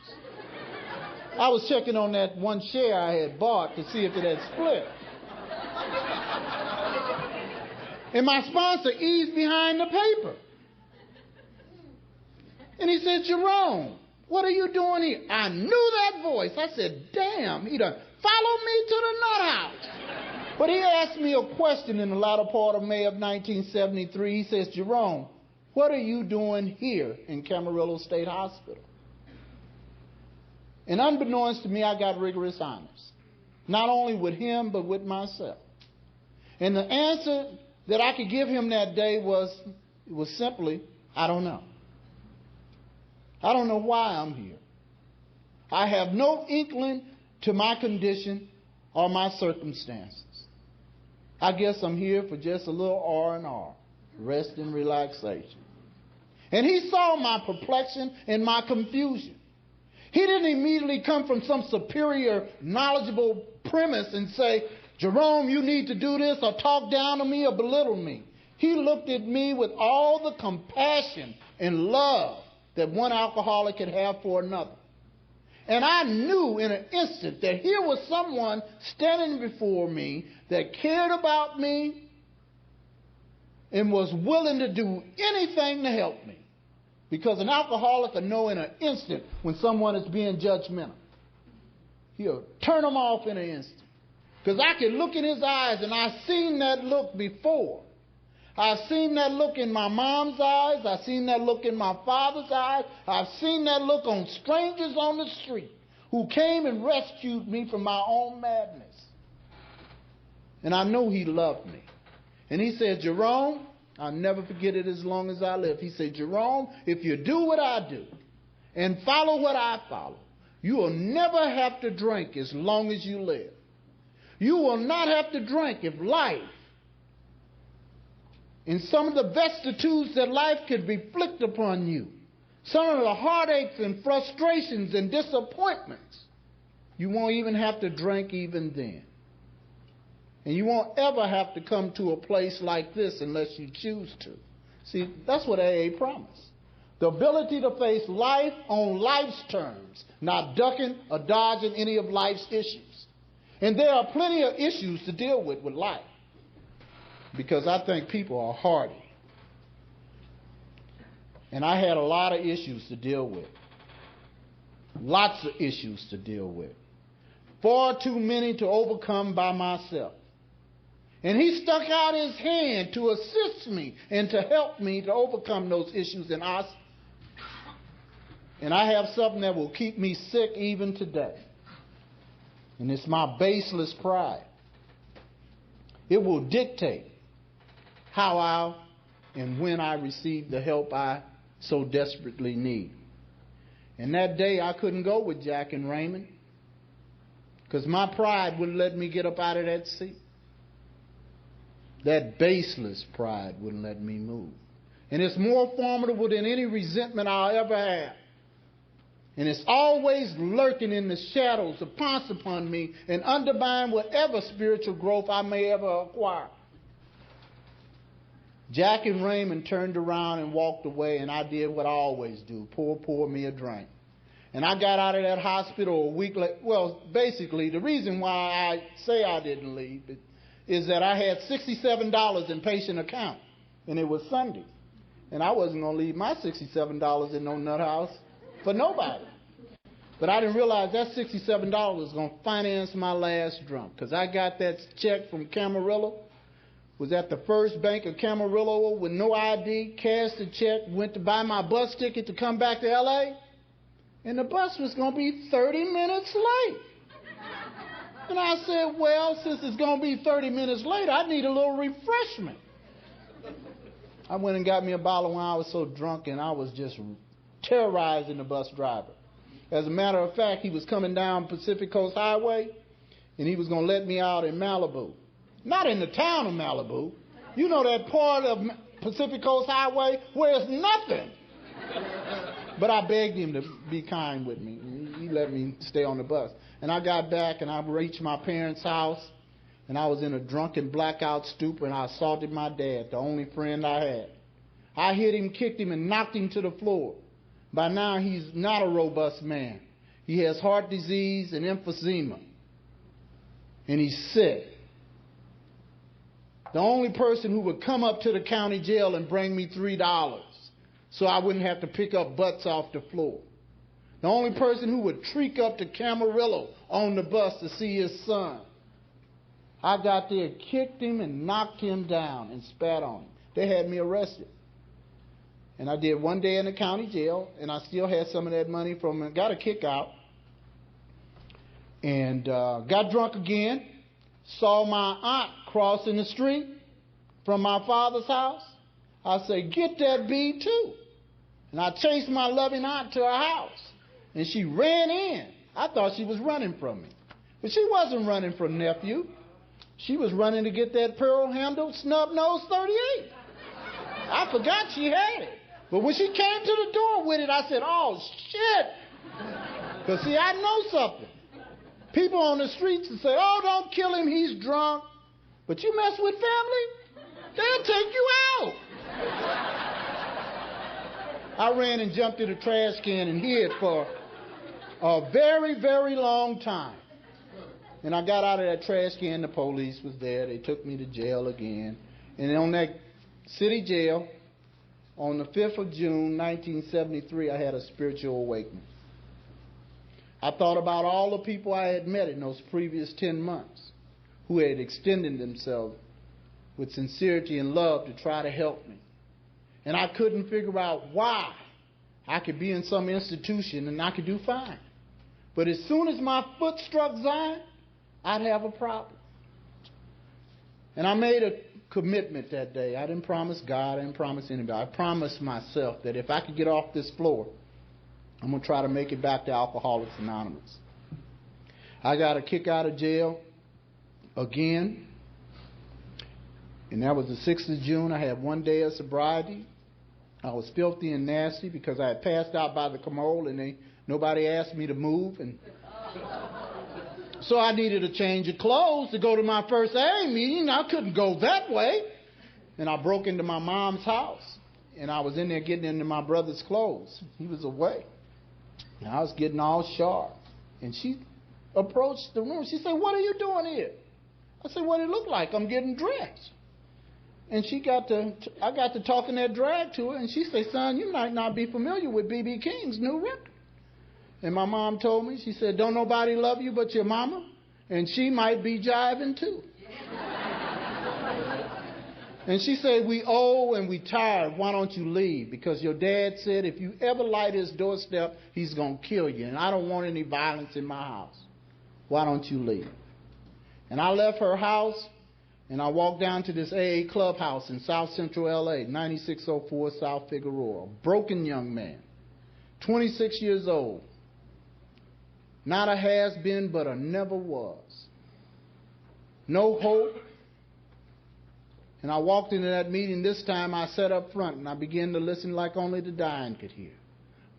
I was checking on that one share I had bought to see if it had split. And my sponsor eased behind the paper. And he said, Jerome, what are you doing here? I knew that voice. I said, damn, he done followed me to the nut house. But he asked me a question in the latter part of May of 1973. He says, Jerome, what are you doing here in Camarillo State Hospital? And unbeknownst to me, I got rigorous honors. Not only with him, but with myself. And the answer that I could give him that day was simply, I don't know. I don't know why I'm here. I have no inkling to my condition or my circumstances. I guess I'm here for just a little R&R, rest and relaxation. And he saw my perplexion and my confusion. He didn't immediately come from some superior, knowledgeable premise and say, Jerome, you need to do this, or talk down to me or belittle me. He looked at me with all the compassion and love that one alcoholic could have for another. And I knew in an instant that here was someone standing before me that cared about me and was willing to do anything to help me. Because an alcoholic will know in an instant when someone is being judgmental. He'll turn them off in an instant. Because I can look in his eyes, and I've seen that look before. I've seen that look in my mom's eyes. I've seen that look in my father's eyes. I've seen that look on strangers on the street who came and rescued me from my own madness. And I know he loved me. And he said, Jerome, I'll never forget it as long as I live. He said, Jerome, if you do what I do and follow what I follow, you will never have to drink as long as you live. You will not have to drink if life and some of the vicissitudes that life could inflict upon you, some of the heartaches and frustrations and disappointments, you won't even have to drink even then. And you won't ever have to come to a place like this unless you choose to. See, that's what AA promised. The ability to face life on life's terms, not ducking or dodging any of life's issues. And there are plenty of issues to deal with life. Because I think people are hardy. And I had a lot of issues to deal with. Lots of issues to deal with. Far too many to overcome by myself. And he stuck out his hand to assist me and to help me to overcome those issues. And I have something that will keep me sick even today. And it's my baseless pride. It will dictate how and when I receive the help I so desperately need. And that day I couldn't go with Jack and Raymond because my pride wouldn't let me get up out of that seat. That baseless pride wouldn't let me move. And it's more formidable than any resentment I'll ever have. And it's always lurking in the shadows to pounce upon me and undermine whatever spiritual growth I may ever acquire. Jack and Raymond turned around and walked away, and I did what I always do, pour me a drink. And I got out of that hospital a week later. Well, basically, the reason why I say I didn't leave is that I had $67 in patient account, and it was Sunday. And I wasn't going to leave my $67 in no nut house for nobody. But I didn't realize that $67 was going to finance my last drunk, because I got that check from Camarillo, was at the First Bank of Camarillo with no ID, cashed the check, went to buy my bus ticket to come back to L.A., and the bus was going to be 30 minutes late. And I said, well, since it's going to be 30 minutes late, I need a little refreshment. I went and got me a bottle of wine. I was so drunk, and I was just terrorizing the bus driver. As a matter of fact, he was coming down Pacific Coast Highway, and he was going to let me out in Malibu. Not in the town of Malibu. You know that part of Pacific Coast Highway where it's nothing. But I begged him to be kind with me. He let me stay on the bus. And I got back, and I reached my parents' house, and I was in a drunken blackout stupor, and I assaulted my dad, the only friend I had. I hit him, kicked him, and knocked him to the floor. By now, he's not a robust man. He has heart disease and emphysema, and he's sick. The only person who would come up to the county jail and bring me $3 so I wouldn't have to pick up butts off the floor. The only person who would treek up to Camarillo on the bus to see his son. I got there, kicked him, and knocked him down and spat on him. They had me arrested. And I did one day in the county jail, and I still had some of that money from it. Got a kick out. And got drunk again. Saw my aunt crossing the street from my father's house. I said, get that bee too. And I chased my loving aunt to her house. And she ran in. I thought she was running from me. But she wasn't running from nephew. She was running to get that pearl handle snub nose 38. I forgot she had it. But when she came to the door with it, I said, oh, shit. Because, see, I know something. People on the streets will say, oh, don't kill him, he's drunk. But you mess with family, they'll take you out. I ran and jumped in a trash can and hid for a very, very long time. And I got out of that trash can, the police was there. They took me to jail again. And on that city jail, on the 5th of June, 1973, I had a spiritual awakening. I thought about all the people I had met in those previous 10 months who had extended themselves with sincerity and love to try to help me. And I couldn't figure out why I could be in some institution and I could do fine. But as soon as my foot struck Zion, I'd have a problem. And I made a commitment that day. I didn't promise God, I didn't promise anybody. I promised myself that if I could get off this floor, I'm going to try to make it back to Alcoholics Anonymous. I got a kick out of jail again. And that was the 6th of June. I had one day of sobriety. I was filthy and nasty because I had passed out by the commode and nobody asked me to move. And so I needed a change of clothes to go to my first AA meeting. I couldn't go that way. And I broke into my mom's house. And I was in there getting into my brother's clothes. He was away. And I was getting all sharp. And she approached the room. She said, what are you doing here? I said, what it look like? I'm getting dressed. And I got to talking that drag to her. And she said, son, you might not be familiar with B.B. King's new record. And my mom told me, she said, don't nobody love you but your mama. And she might be jiving too. And she said, we old and we tired. Why don't you leave? Because your dad said if you ever light his doorstep, he's going to kill you. And I don't want any violence in my house. Why don't you leave? And I left her house and I walked down to this AA clubhouse in South Central L.A., 9604 South Figueroa. A broken young man, 26 years old. Not a has-been, but a never was. No hope. And I walked into that meeting. This time I sat up front and I began to listen like only the dying could hear.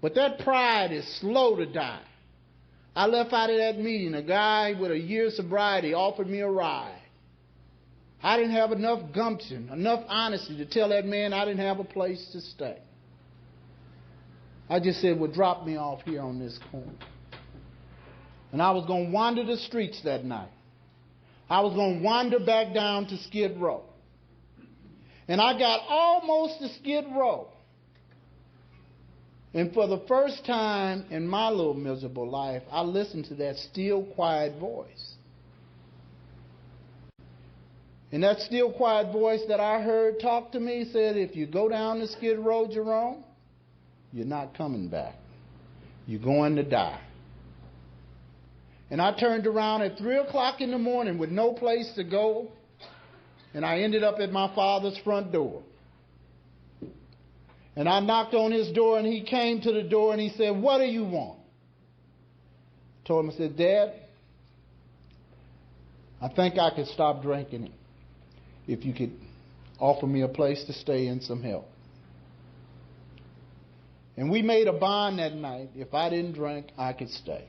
But that pride is slow to die. I left out of that meeting. A guy with a year's sobriety offered me a ride. I didn't have enough gumption, enough honesty to tell that man I didn't have a place to stay. I just said, well, drop me off here on this corner. And I was going to wander the streets that night. I was going to wander back down to Skid Row. And I got almost to Skid Row. And for the first time in my little miserable life, I listened to that still, quiet voice. And that still, quiet voice that I heard talk to me said, if you go down to Skid Row, Jerome, you're not coming back. You're going to die. And I turned around at 3 o'clock in the morning with no place to go, and I ended up at my father's front door. And I knocked on his door, and he came to the door, and he said, what do you want? I told him, I said, Dad, I think I could stop drinking if you could offer me a place to stay and some help. And we made a bond that night. If I didn't drink, I could stay.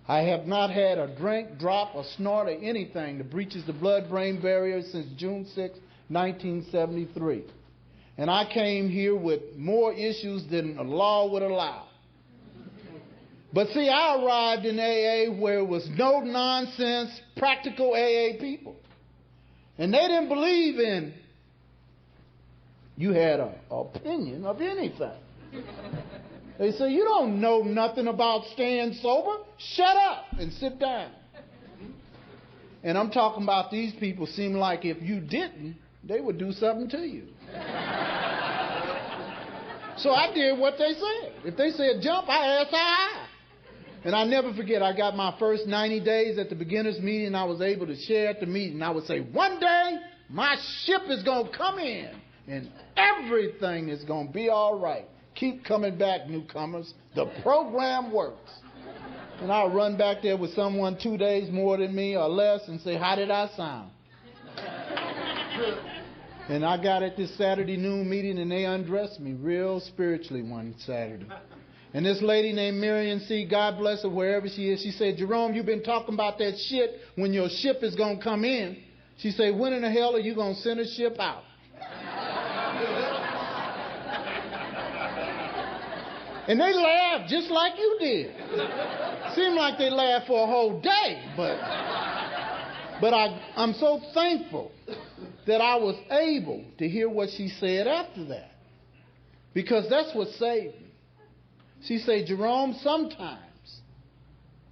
I have not had a drink, drop, or snort, or anything that breaches the blood-brain barrier since June 6, 1973. And I came here with more issues than the law would allow. But see, I arrived in AA where it was no nonsense, practical AA people. And they didn't believe in you had an opinion of anything. They say, you don't know nothing about staying sober. Shut up and sit down. And I'm talking about these people seem like if you didn't, they would do something to you. So I did what they said. If they said jump, I asked how high. And I never forget, I got my first 90 days at the beginners meeting. I was able to share at the meeting. I would say, one day, my ship is going to come in, and everything is going to be all right. Keep coming back, newcomers. The program works. And I'll run back there with someone 2 days more than me or less and say, how did I sound? And I got at this Saturday noon meeting, and they undressed me real spiritually one Saturday. And this lady named Miriam C., God bless her wherever she is, she said, Jerome, you've been talking about that shit when your ship is going to come in. She said, when in the hell are you going to send a ship out? And they laughed just like you did. Seemed like they laughed for a whole day, but I'm so thankful that I was able to hear what she said after that. Because that's what saved me. She said, Jerome, sometimes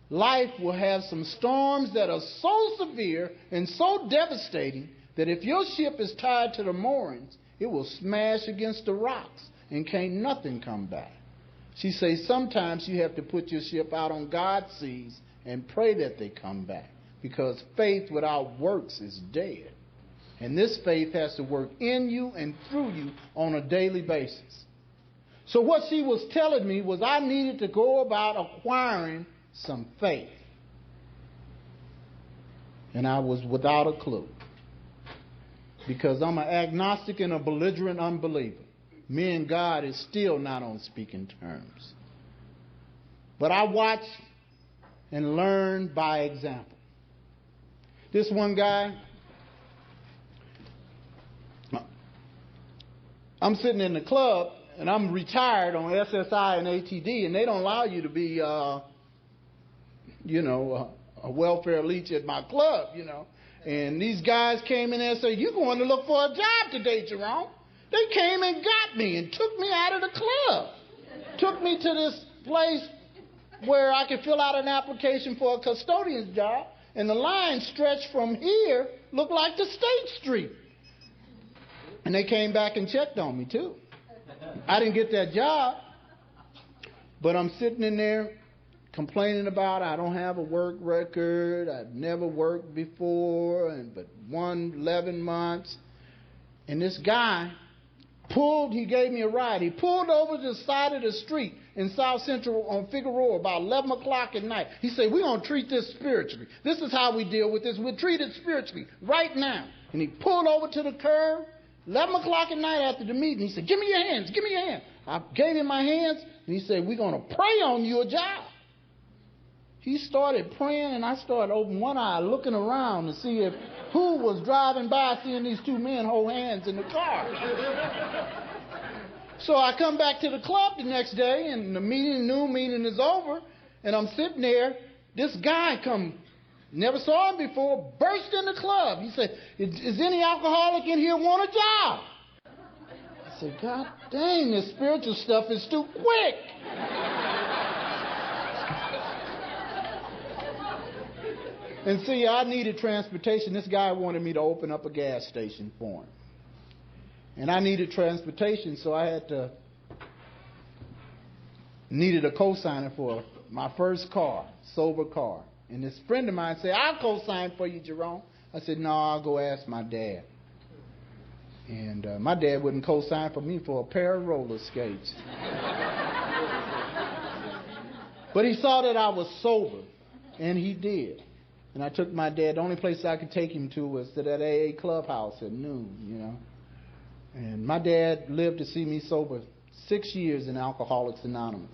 life will have some storms that are so severe and so devastating that if your ship is tied to the moorings, it will smash against the rocks and can't nothing come back. She says sometimes you have to put your ship out on God's seas and pray that they come back, because faith without works is dead. And this faith has to work in you and through you on a daily basis. So what she was telling me was I needed to go about acquiring some faith. And I was without a clue, because I'm an agnostic and a belligerent unbeliever. Me and God is still not on speaking terms. But I watched and learned by example. This one guy, I'm sitting in the club, and I'm retired on SSI and ATD, and they don't allow you to be, a welfare leech at my club, And these guys came in there and said, you're going to look for a job today, Jerome. They came and got me and took me out of the club. Took me to this place where I could fill out an application for a custodian's job, and the line stretched from here, looked like the State Street. And they came back and checked on me, too. I didn't get that job, but I'm sitting in there complaining about I don't have a work record, I've never worked before, but 11 months. And this guy he gave me a ride. He pulled over to the side of the street in South Central on Figueroa about 11 o'clock at night. He said, we're going to treat this spiritually. This is how we deal with this. We'll treat it spiritually right now. And he pulled over to the curb, 11 o'clock at night after the meeting. He said, give me your hands, give me your hands. I gave him my hands, and he said, we're going to pray on your job. He started praying, and I started opening one eye, looking around to see who was driving by, seeing these two men hold hands in the car. So So I come back to the club the next day, and the noon meeting is over, and I'm sitting there. This guy never saw him before, burst in the club. He said, is any alcoholic in here want a job? I said, God dang, this spiritual stuff is too quick. And see, I needed transportation. This guy wanted me to open up a gas station for him. And I needed transportation, so I needed a co-signer for my first car, sober car. And this friend of mine said, I'll co-sign for you, Jerome. I said, no, I'll go ask my dad. And my dad wouldn't co-sign for me for a pair of roller skates. But he saw that I was sober, and he did. And I took my dad. The only place I could take him to was to that AA clubhouse at noon, And my dad lived to see me sober 6 years in Alcoholics Anonymous.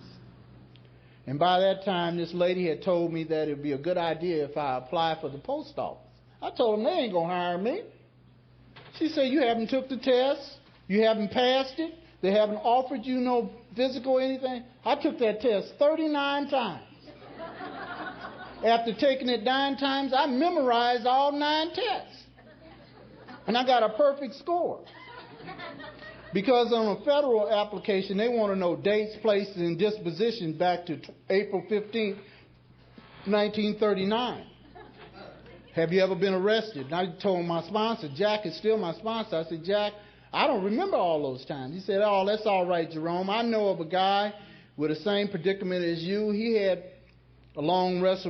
And by that time, this lady had told me that it would be a good idea if I apply for the post office. I told them they ain't going to hire me. She said, you haven't took the test. You haven't passed it. They haven't offered you no physical or anything. I took that test 39 times. After taking it 9 times, I memorized all 9 tests. And I got a perfect score. Because on a federal application, they want to know dates, places, and disposition back to April 15th, 1939. Have you ever been arrested? And I told my sponsor, Jack is still my sponsor. I said, Jack, I don't remember all those times. He said, oh, that's all right, Jerome. I know of a guy with the same predicament as you. He had a long rest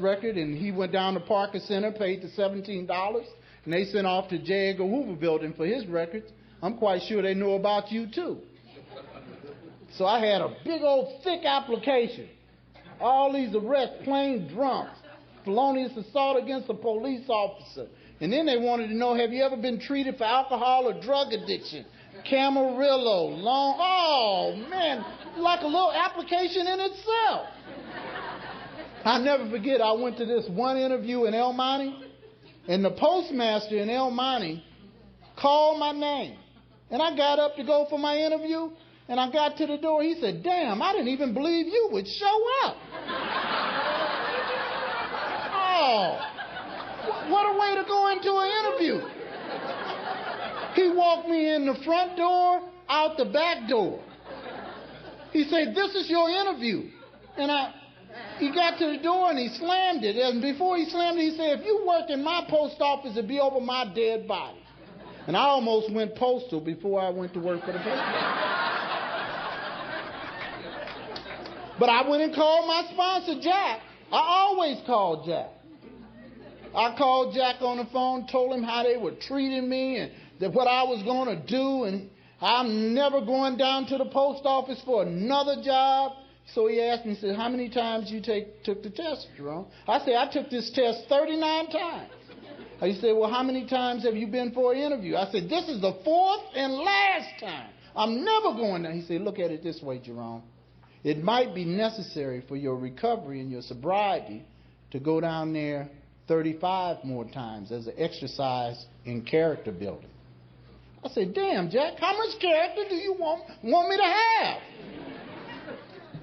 record, and he went down to Parker Center, paid the $17, and they sent off to J. Edgar Hoover Building for his records. I'm quite sure they know about you, too. So I had a big old thick application. All these arrests, plain drunks, felonious assault against a police officer. And then they wanted to know, have you ever been treated for alcohol or drug addiction? Camarillo, oh, man, like a little application in itself. I'll never forget, I went to this one interview in El Monte, and the postmaster in El Monte called my name. And I got up to go for my interview, and I got to the door. He said, damn, I didn't even believe you would show up. Oh, what a way to go into an interview. He walked me in the front door, out the back door. He said, this is your interview. And he got to the door and he slammed it. And before he slammed it, he said, if you work in my post office, it'd be over my dead body. And I almost went postal before I went to work for the post office. But I went and called my sponsor, Jack. I always called Jack. I called Jack on the phone, told him how they were treating me and that what I was going to do, and I'm never going down to the post office for another job. So he asked me, he said, how many times you took the test, Jerome? I said, I took this test 39 times. He said, well, how many times have you been for an interview? I said, this is the 4th and last time. I'm never going down. He said, look at it this way, Jerome. It might be necessary for your recovery and your sobriety to go down there 35 more times as an exercise in character building. I said, damn, Jack, how much character do you want me to have?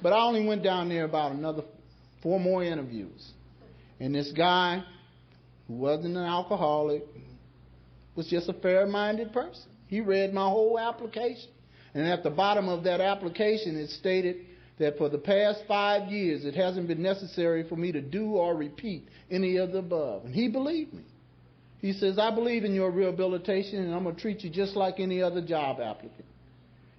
But I only went down there about another 4 more interviews. And this guy, who wasn't an alcoholic, was just a fair-minded person. He read my whole application. And at the bottom of that application, it stated that for the past 5 years, it hasn't been necessary for me to do or repeat any of the above. And he believed me. He says, I believe in your rehabilitation, and I'm going to treat you just like any other job applicant.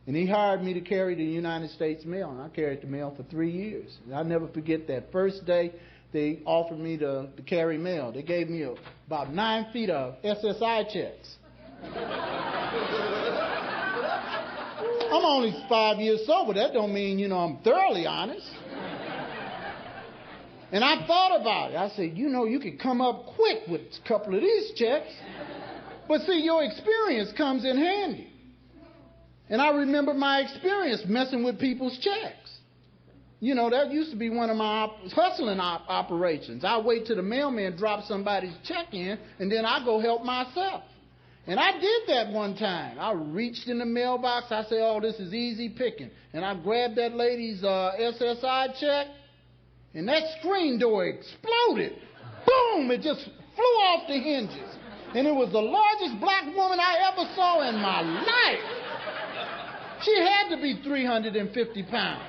And he hired me to carry the United States mail, and I carried the mail for 3 years. And I'll never forget that first day they offered me to carry mail. They gave me about 9 feet of SSI checks. I'm only 5 years sober. That don't mean, I'm thoroughly honest. And I thought about it. I said, you could come up quick with a couple of these checks. But see, your experience comes in handy. And I remember my experience messing with people's checks. That used to be one of my hustling operations. I wait till the mailman drops somebody's check in, and then I go help myself. And I did that one time. I reached in the mailbox. I said, oh, this is easy picking. And I grabbed that lady's SSI check, and that screen door exploded. Boom! It just flew off the hinges. And it was the largest black woman I ever saw in my life. She had to be 350 pounds.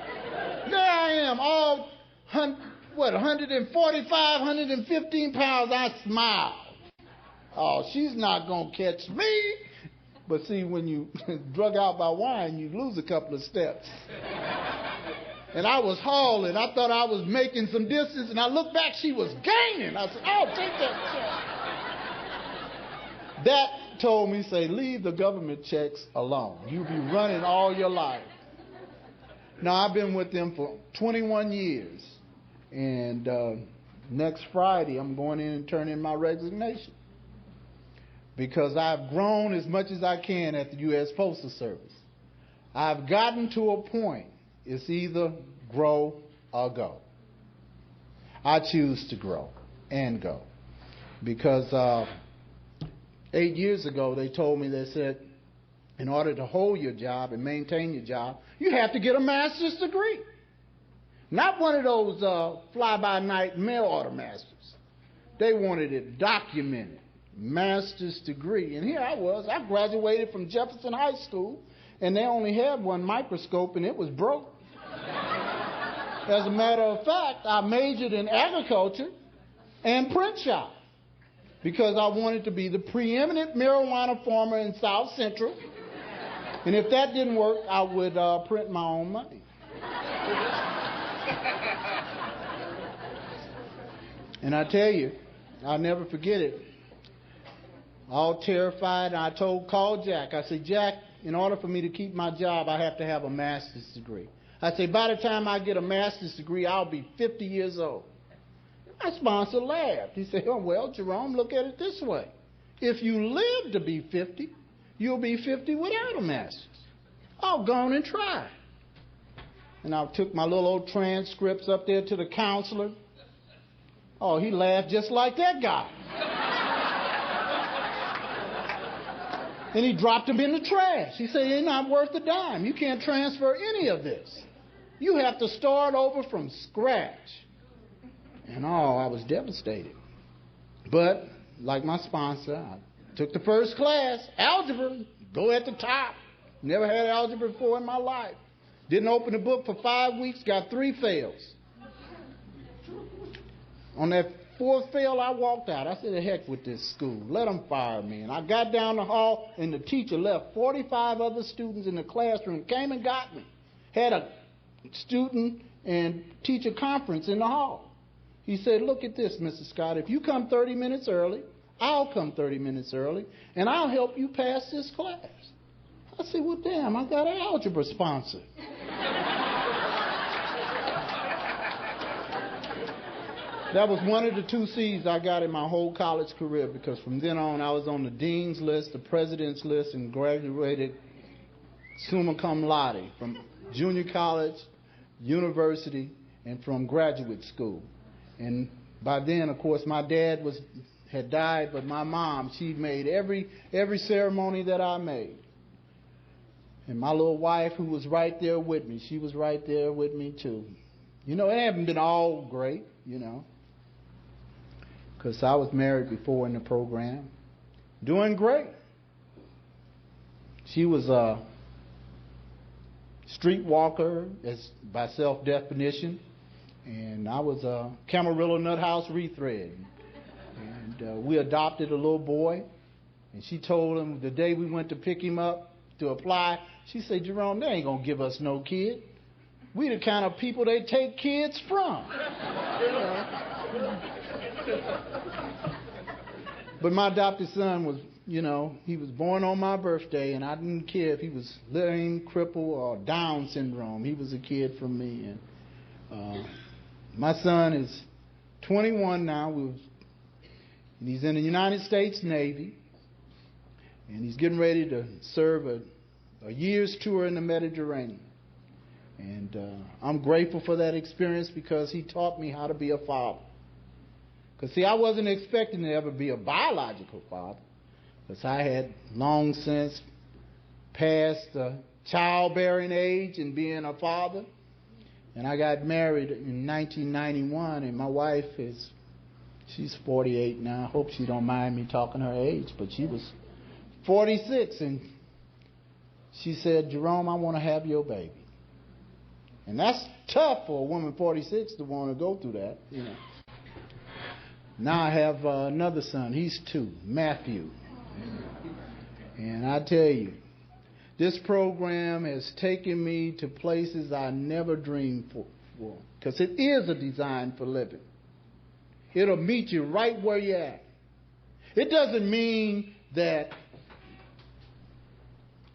There I am, all 145, 115 pounds. I smiled. Oh, she's not going to catch me. But see, when you drug out by wine, you lose a couple of steps. And I was hauling. I thought I was making some distance, and I looked back, she was gaining. I said, oh, take that check. That told me, say, leave the government checks alone. You'll be running all your life. Now, I've been with them for 21 years. And next Friday, I'm going in and turning in my resignation. Because I've grown as much as I can at the U.S. Postal Service. I've gotten to a point, it's either grow or go. I choose to grow and go. Because 8 years ago, they told me, they said, in order to hold your job and maintain your job, you have to get a master's degree. Not one of those fly-by-night mail order masters. They wanted it documented. Master's degree. And here I was. I graduated from Jefferson High School, and they only had one microscope, and it was broke. As a matter of fact, I majored in agriculture and print shop because I wanted to be the preeminent marijuana farmer in South Central. And if that didn't work, I would print my own money. And I tell you, I'll never forget it. All terrified, I called Jack. I said, Jack, in order for me to keep my job, I have to have a master's degree. I said, by the time I get a master's degree, I'll be 50 years old. My sponsor laughed. He said, oh, well, Jerome, look at it this way. If you live to be 50, you'll be 50 without a master's. I'll go on and try. And I took my little old transcripts up there to the counselor. Oh, he laughed just like that guy. And he dropped them in the trash. He said, they're not worth a dime. You can't transfer any of this. You have to start over from scratch. And I was devastated. But, like my sponsor, I took the first class, algebra, go at the top. Never had algebra before in my life. Didn't open the book for 5 weeks, got 3 fails. On that 4th fail, I walked out. I said, the heck with this school. Let them fire me. And I got down the hall, and the teacher left 45 other students in the classroom, came and got me. Had a student and teacher conference in the hall. He said, look at this, Mrs. Scott. If you come 30 minutes early, I'll come 30 minutes early, and I'll help you pass this class. I said, well, damn, I got an algebra sponsor. That was one of the 2 C's I got in my whole college career, because from then on I was on the dean's list, the president's list, and graduated summa cum laude from junior college, university, and from graduate school. And by then, of course, my dad had died, but my mom, she made every ceremony that I made. And my little wife, who was right there with me, she was right there with me too. You know, it hadn't been all great, you know, because I was married before in the program. Doing great. She was a streetwalker, by self-definition, and I was a Camarillo Nuthouse rethread. And we adopted a little boy, and she told him the day we went to pick him up to apply, she said, Jerome, they ain't going to give us no kid. We the kind of people they take kids from. But my adopted son was, you know, he was born on my birthday, and I didn't care if he was lame, crippled, or Down syndrome. He was a kid for me. And my son is 21 now. And he's in the United States Navy, and he's getting ready to serve a year's tour in the Mediterranean. And I'm grateful for that experience because he taught me how to be a father. Because, see, I wasn't expecting to ever be a biological father. because I had long since passed the childbearing age and being a father. And I got married in 1991, and my wife she's 48 now. I hope she don't mind me talking her age, but she was 46, and she said, Jerome, I want to have your baby. And that's tough for a woman 46 to want to go through that, you know. Now I have another son. He's 2, Matthew. And I tell you, this program has taken me to places I never dreamed for, because it is a design for living. It'll meet you right where you're at. It doesn't mean that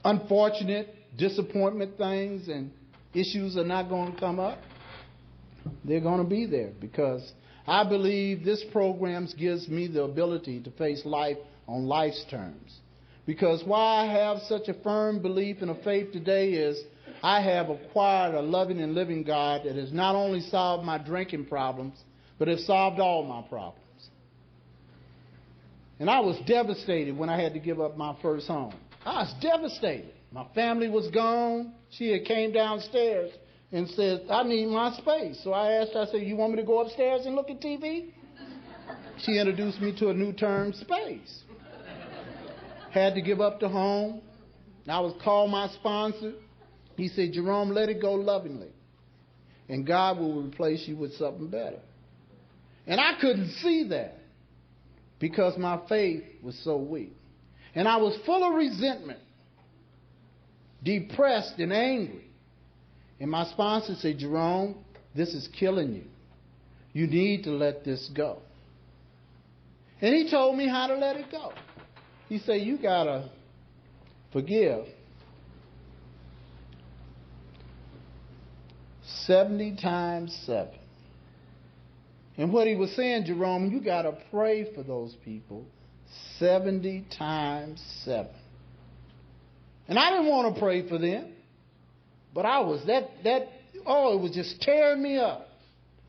unfortunate disappointment things and issues are not going to come up. They're going to be there, because I believe this program gives me the ability to face life on life's terms. Because why I have such a firm belief in a faith today is I have acquired a loving and living God that has not only solved my drinking problems, but has solved all my problems. And I was devastated when I had to give up my first home. I was devastated. My family was gone. She had came downstairs and said, I need my space. So I asked her, I said, you want me to go upstairs and look at TV? She introduced me to a new term, space. Had to give up the home. I was called my sponsor. He said, Jerome, let it go lovingly, and God will replace you with something better. And I couldn't see that because my faith was so weak. And I was full of resentment, depressed and angry. And my sponsor said, Jerome, this is killing you. You need to let this go. And he told me how to let it go. He said, you got to forgive 70 times 7. And what he was saying, Jerome, you got to pray for those people 70 times 7. And I didn't want to pray for them, but I was it was just tearing me up.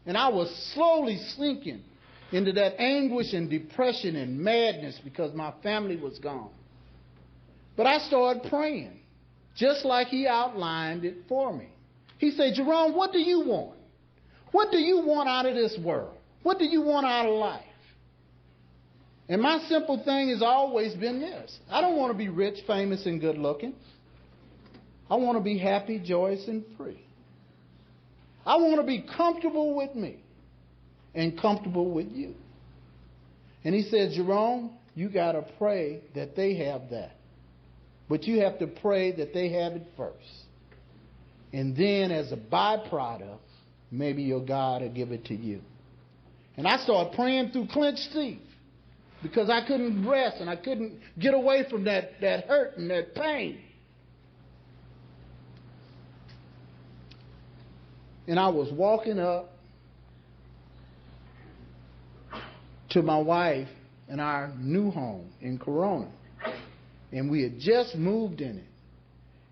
And I was slowly sinking into that anguish and depression and madness because my family was gone. But I started praying, just like he outlined it for me. He said, Jerome, what do you want? What do you want out of this world? What do you want out of life? And my simple thing has always been this. I don't want to be rich, famous, and good looking. I want to be happy, joyous, and free. I want to be comfortable with me and comfortable with you. And he said, Jerome, you got to pray that they have that. But you have to pray that they have it first. And then as a byproduct, maybe your God will give it to you. And I started praying through clenched teeth because I couldn't rest and I couldn't get away from that hurt and that pain. And I was walking up to my wife in our new home in Corona. And we had just moved in it.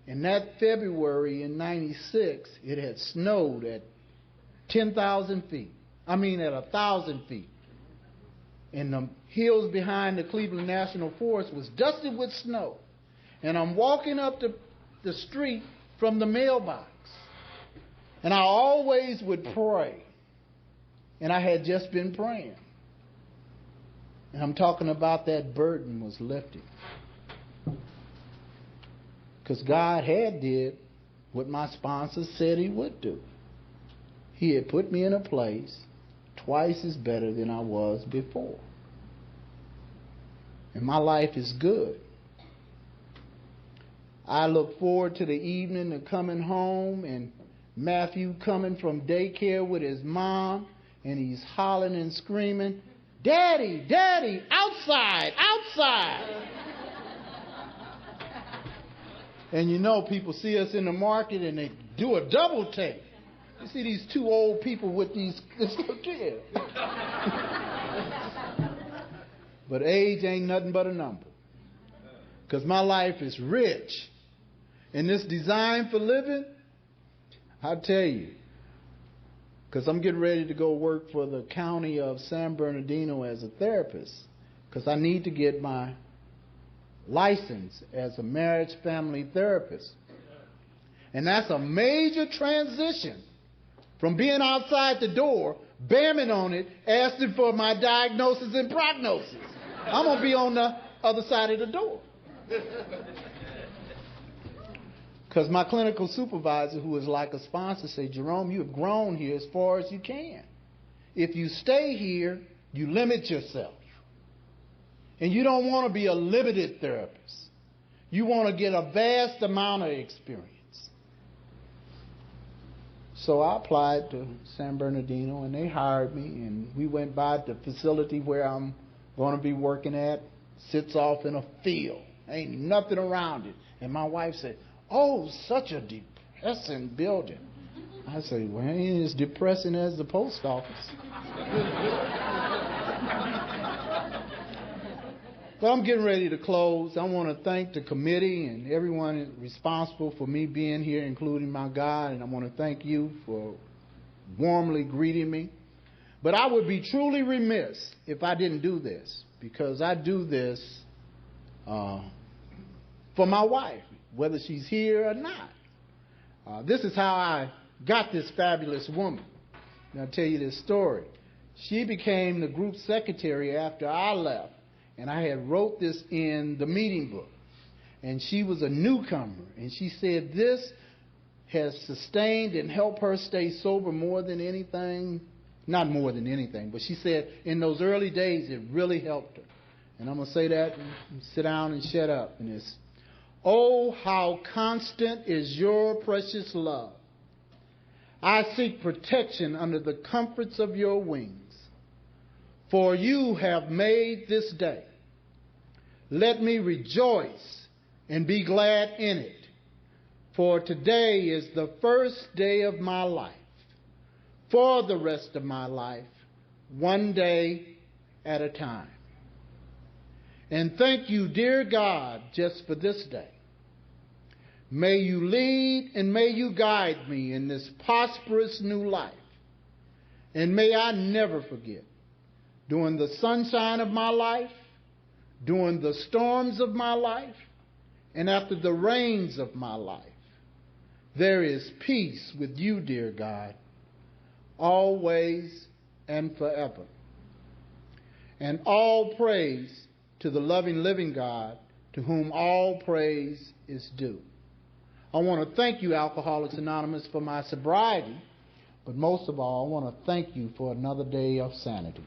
And that February in 96, it had snowed at 10,000 feet. I mean at 1,000 feet. And the hills behind the Cleveland National Forest was dusted with snow. And I'm walking up the street from the mailbox. And I always would pray. And I had just been praying. And I'm talking about that burden was lifted. Because God had did what my sponsor said he would do. He had put me in a place twice as better than I was before. And my life is good. I look forward to the evening of coming home and Matthew coming from daycare with his mom, and he's hollering and screaming, Daddy, Daddy, outside, outside. And you know, people see us in the market and they do a double take. You see these two old people with these little kids. But age ain't nothing but a number. Because my life is rich. And this design for living, I'll tell you, because I'm getting ready to go work for the county of San Bernardino as a therapist, because I need to get my licensed as a marriage family therapist. And that's a major transition from being outside the door, bamming on it, asking for my diagnosis and prognosis. I'm going to be on the other side of the door. Because my clinical supervisor, who is like a sponsor, said, Jerome, you have grown here as far as you can. If you stay here, you limit yourself. And you don't want to be a limited therapist. You want to get a vast amount of experience. So I applied to San Bernardino, and they hired me, and we went by the facility where I'm going to be working at. Sits off in a field. Ain't nothing around it. And my wife said, oh, such a depressing building. I said, well, it ain't as depressing as the post office. But I'm getting ready to close. I want to thank the committee and everyone responsible for me being here, including my God, and I want to thank you for warmly greeting me. But I would be truly remiss if I didn't do this, because I do this for my wife, whether she's here or not. This is how I got this fabulous woman. And I'll tell you this story. She became the group secretary after I left. And I had wrote this in the meeting book. And she was a newcomer. And she said this has sustained and helped her stay sober more than anything. Not more than anything, but she said in those early days it really helped her. And I'm going to say that and sit down and shut up. And it's, oh, how constant is your precious love. I seek protection under the comforts of your wings. For you have made this day. Let me rejoice and be glad in it. For today is the first day of my life. For the rest of my life, one day at a time. And thank you, dear God, just for this day. May you lead and may you guide me in this prosperous new life. And may I never forget, during the sunshine of my life, during the storms of my life, and after the rains of my life, there is peace with you, dear God, always and forever. And all praise to the loving, living God, to whom all praise is due. I want to thank you, Alcoholics Anonymous, for my sobriety, but most of all, I want to thank you for another day of sanity.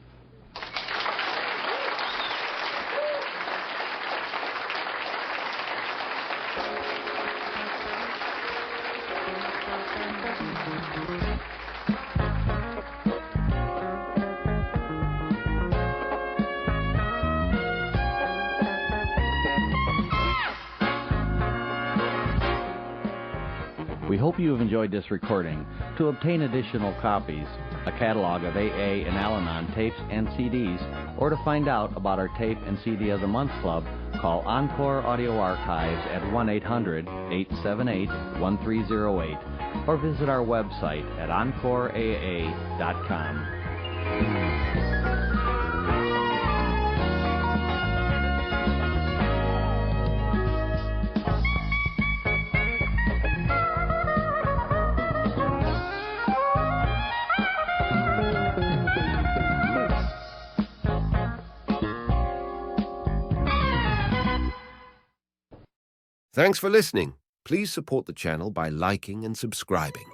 We hope you have enjoyed this recording. To obtain additional copies, a catalog of AA and Al-Anon tapes and CDs, or to find out about our Tape and CD of the Month Club, call Encore Audio Archives at 1-800-878-1308 or visit our website at encoreaa.com. Thanks for listening. Please support the channel by liking and subscribing.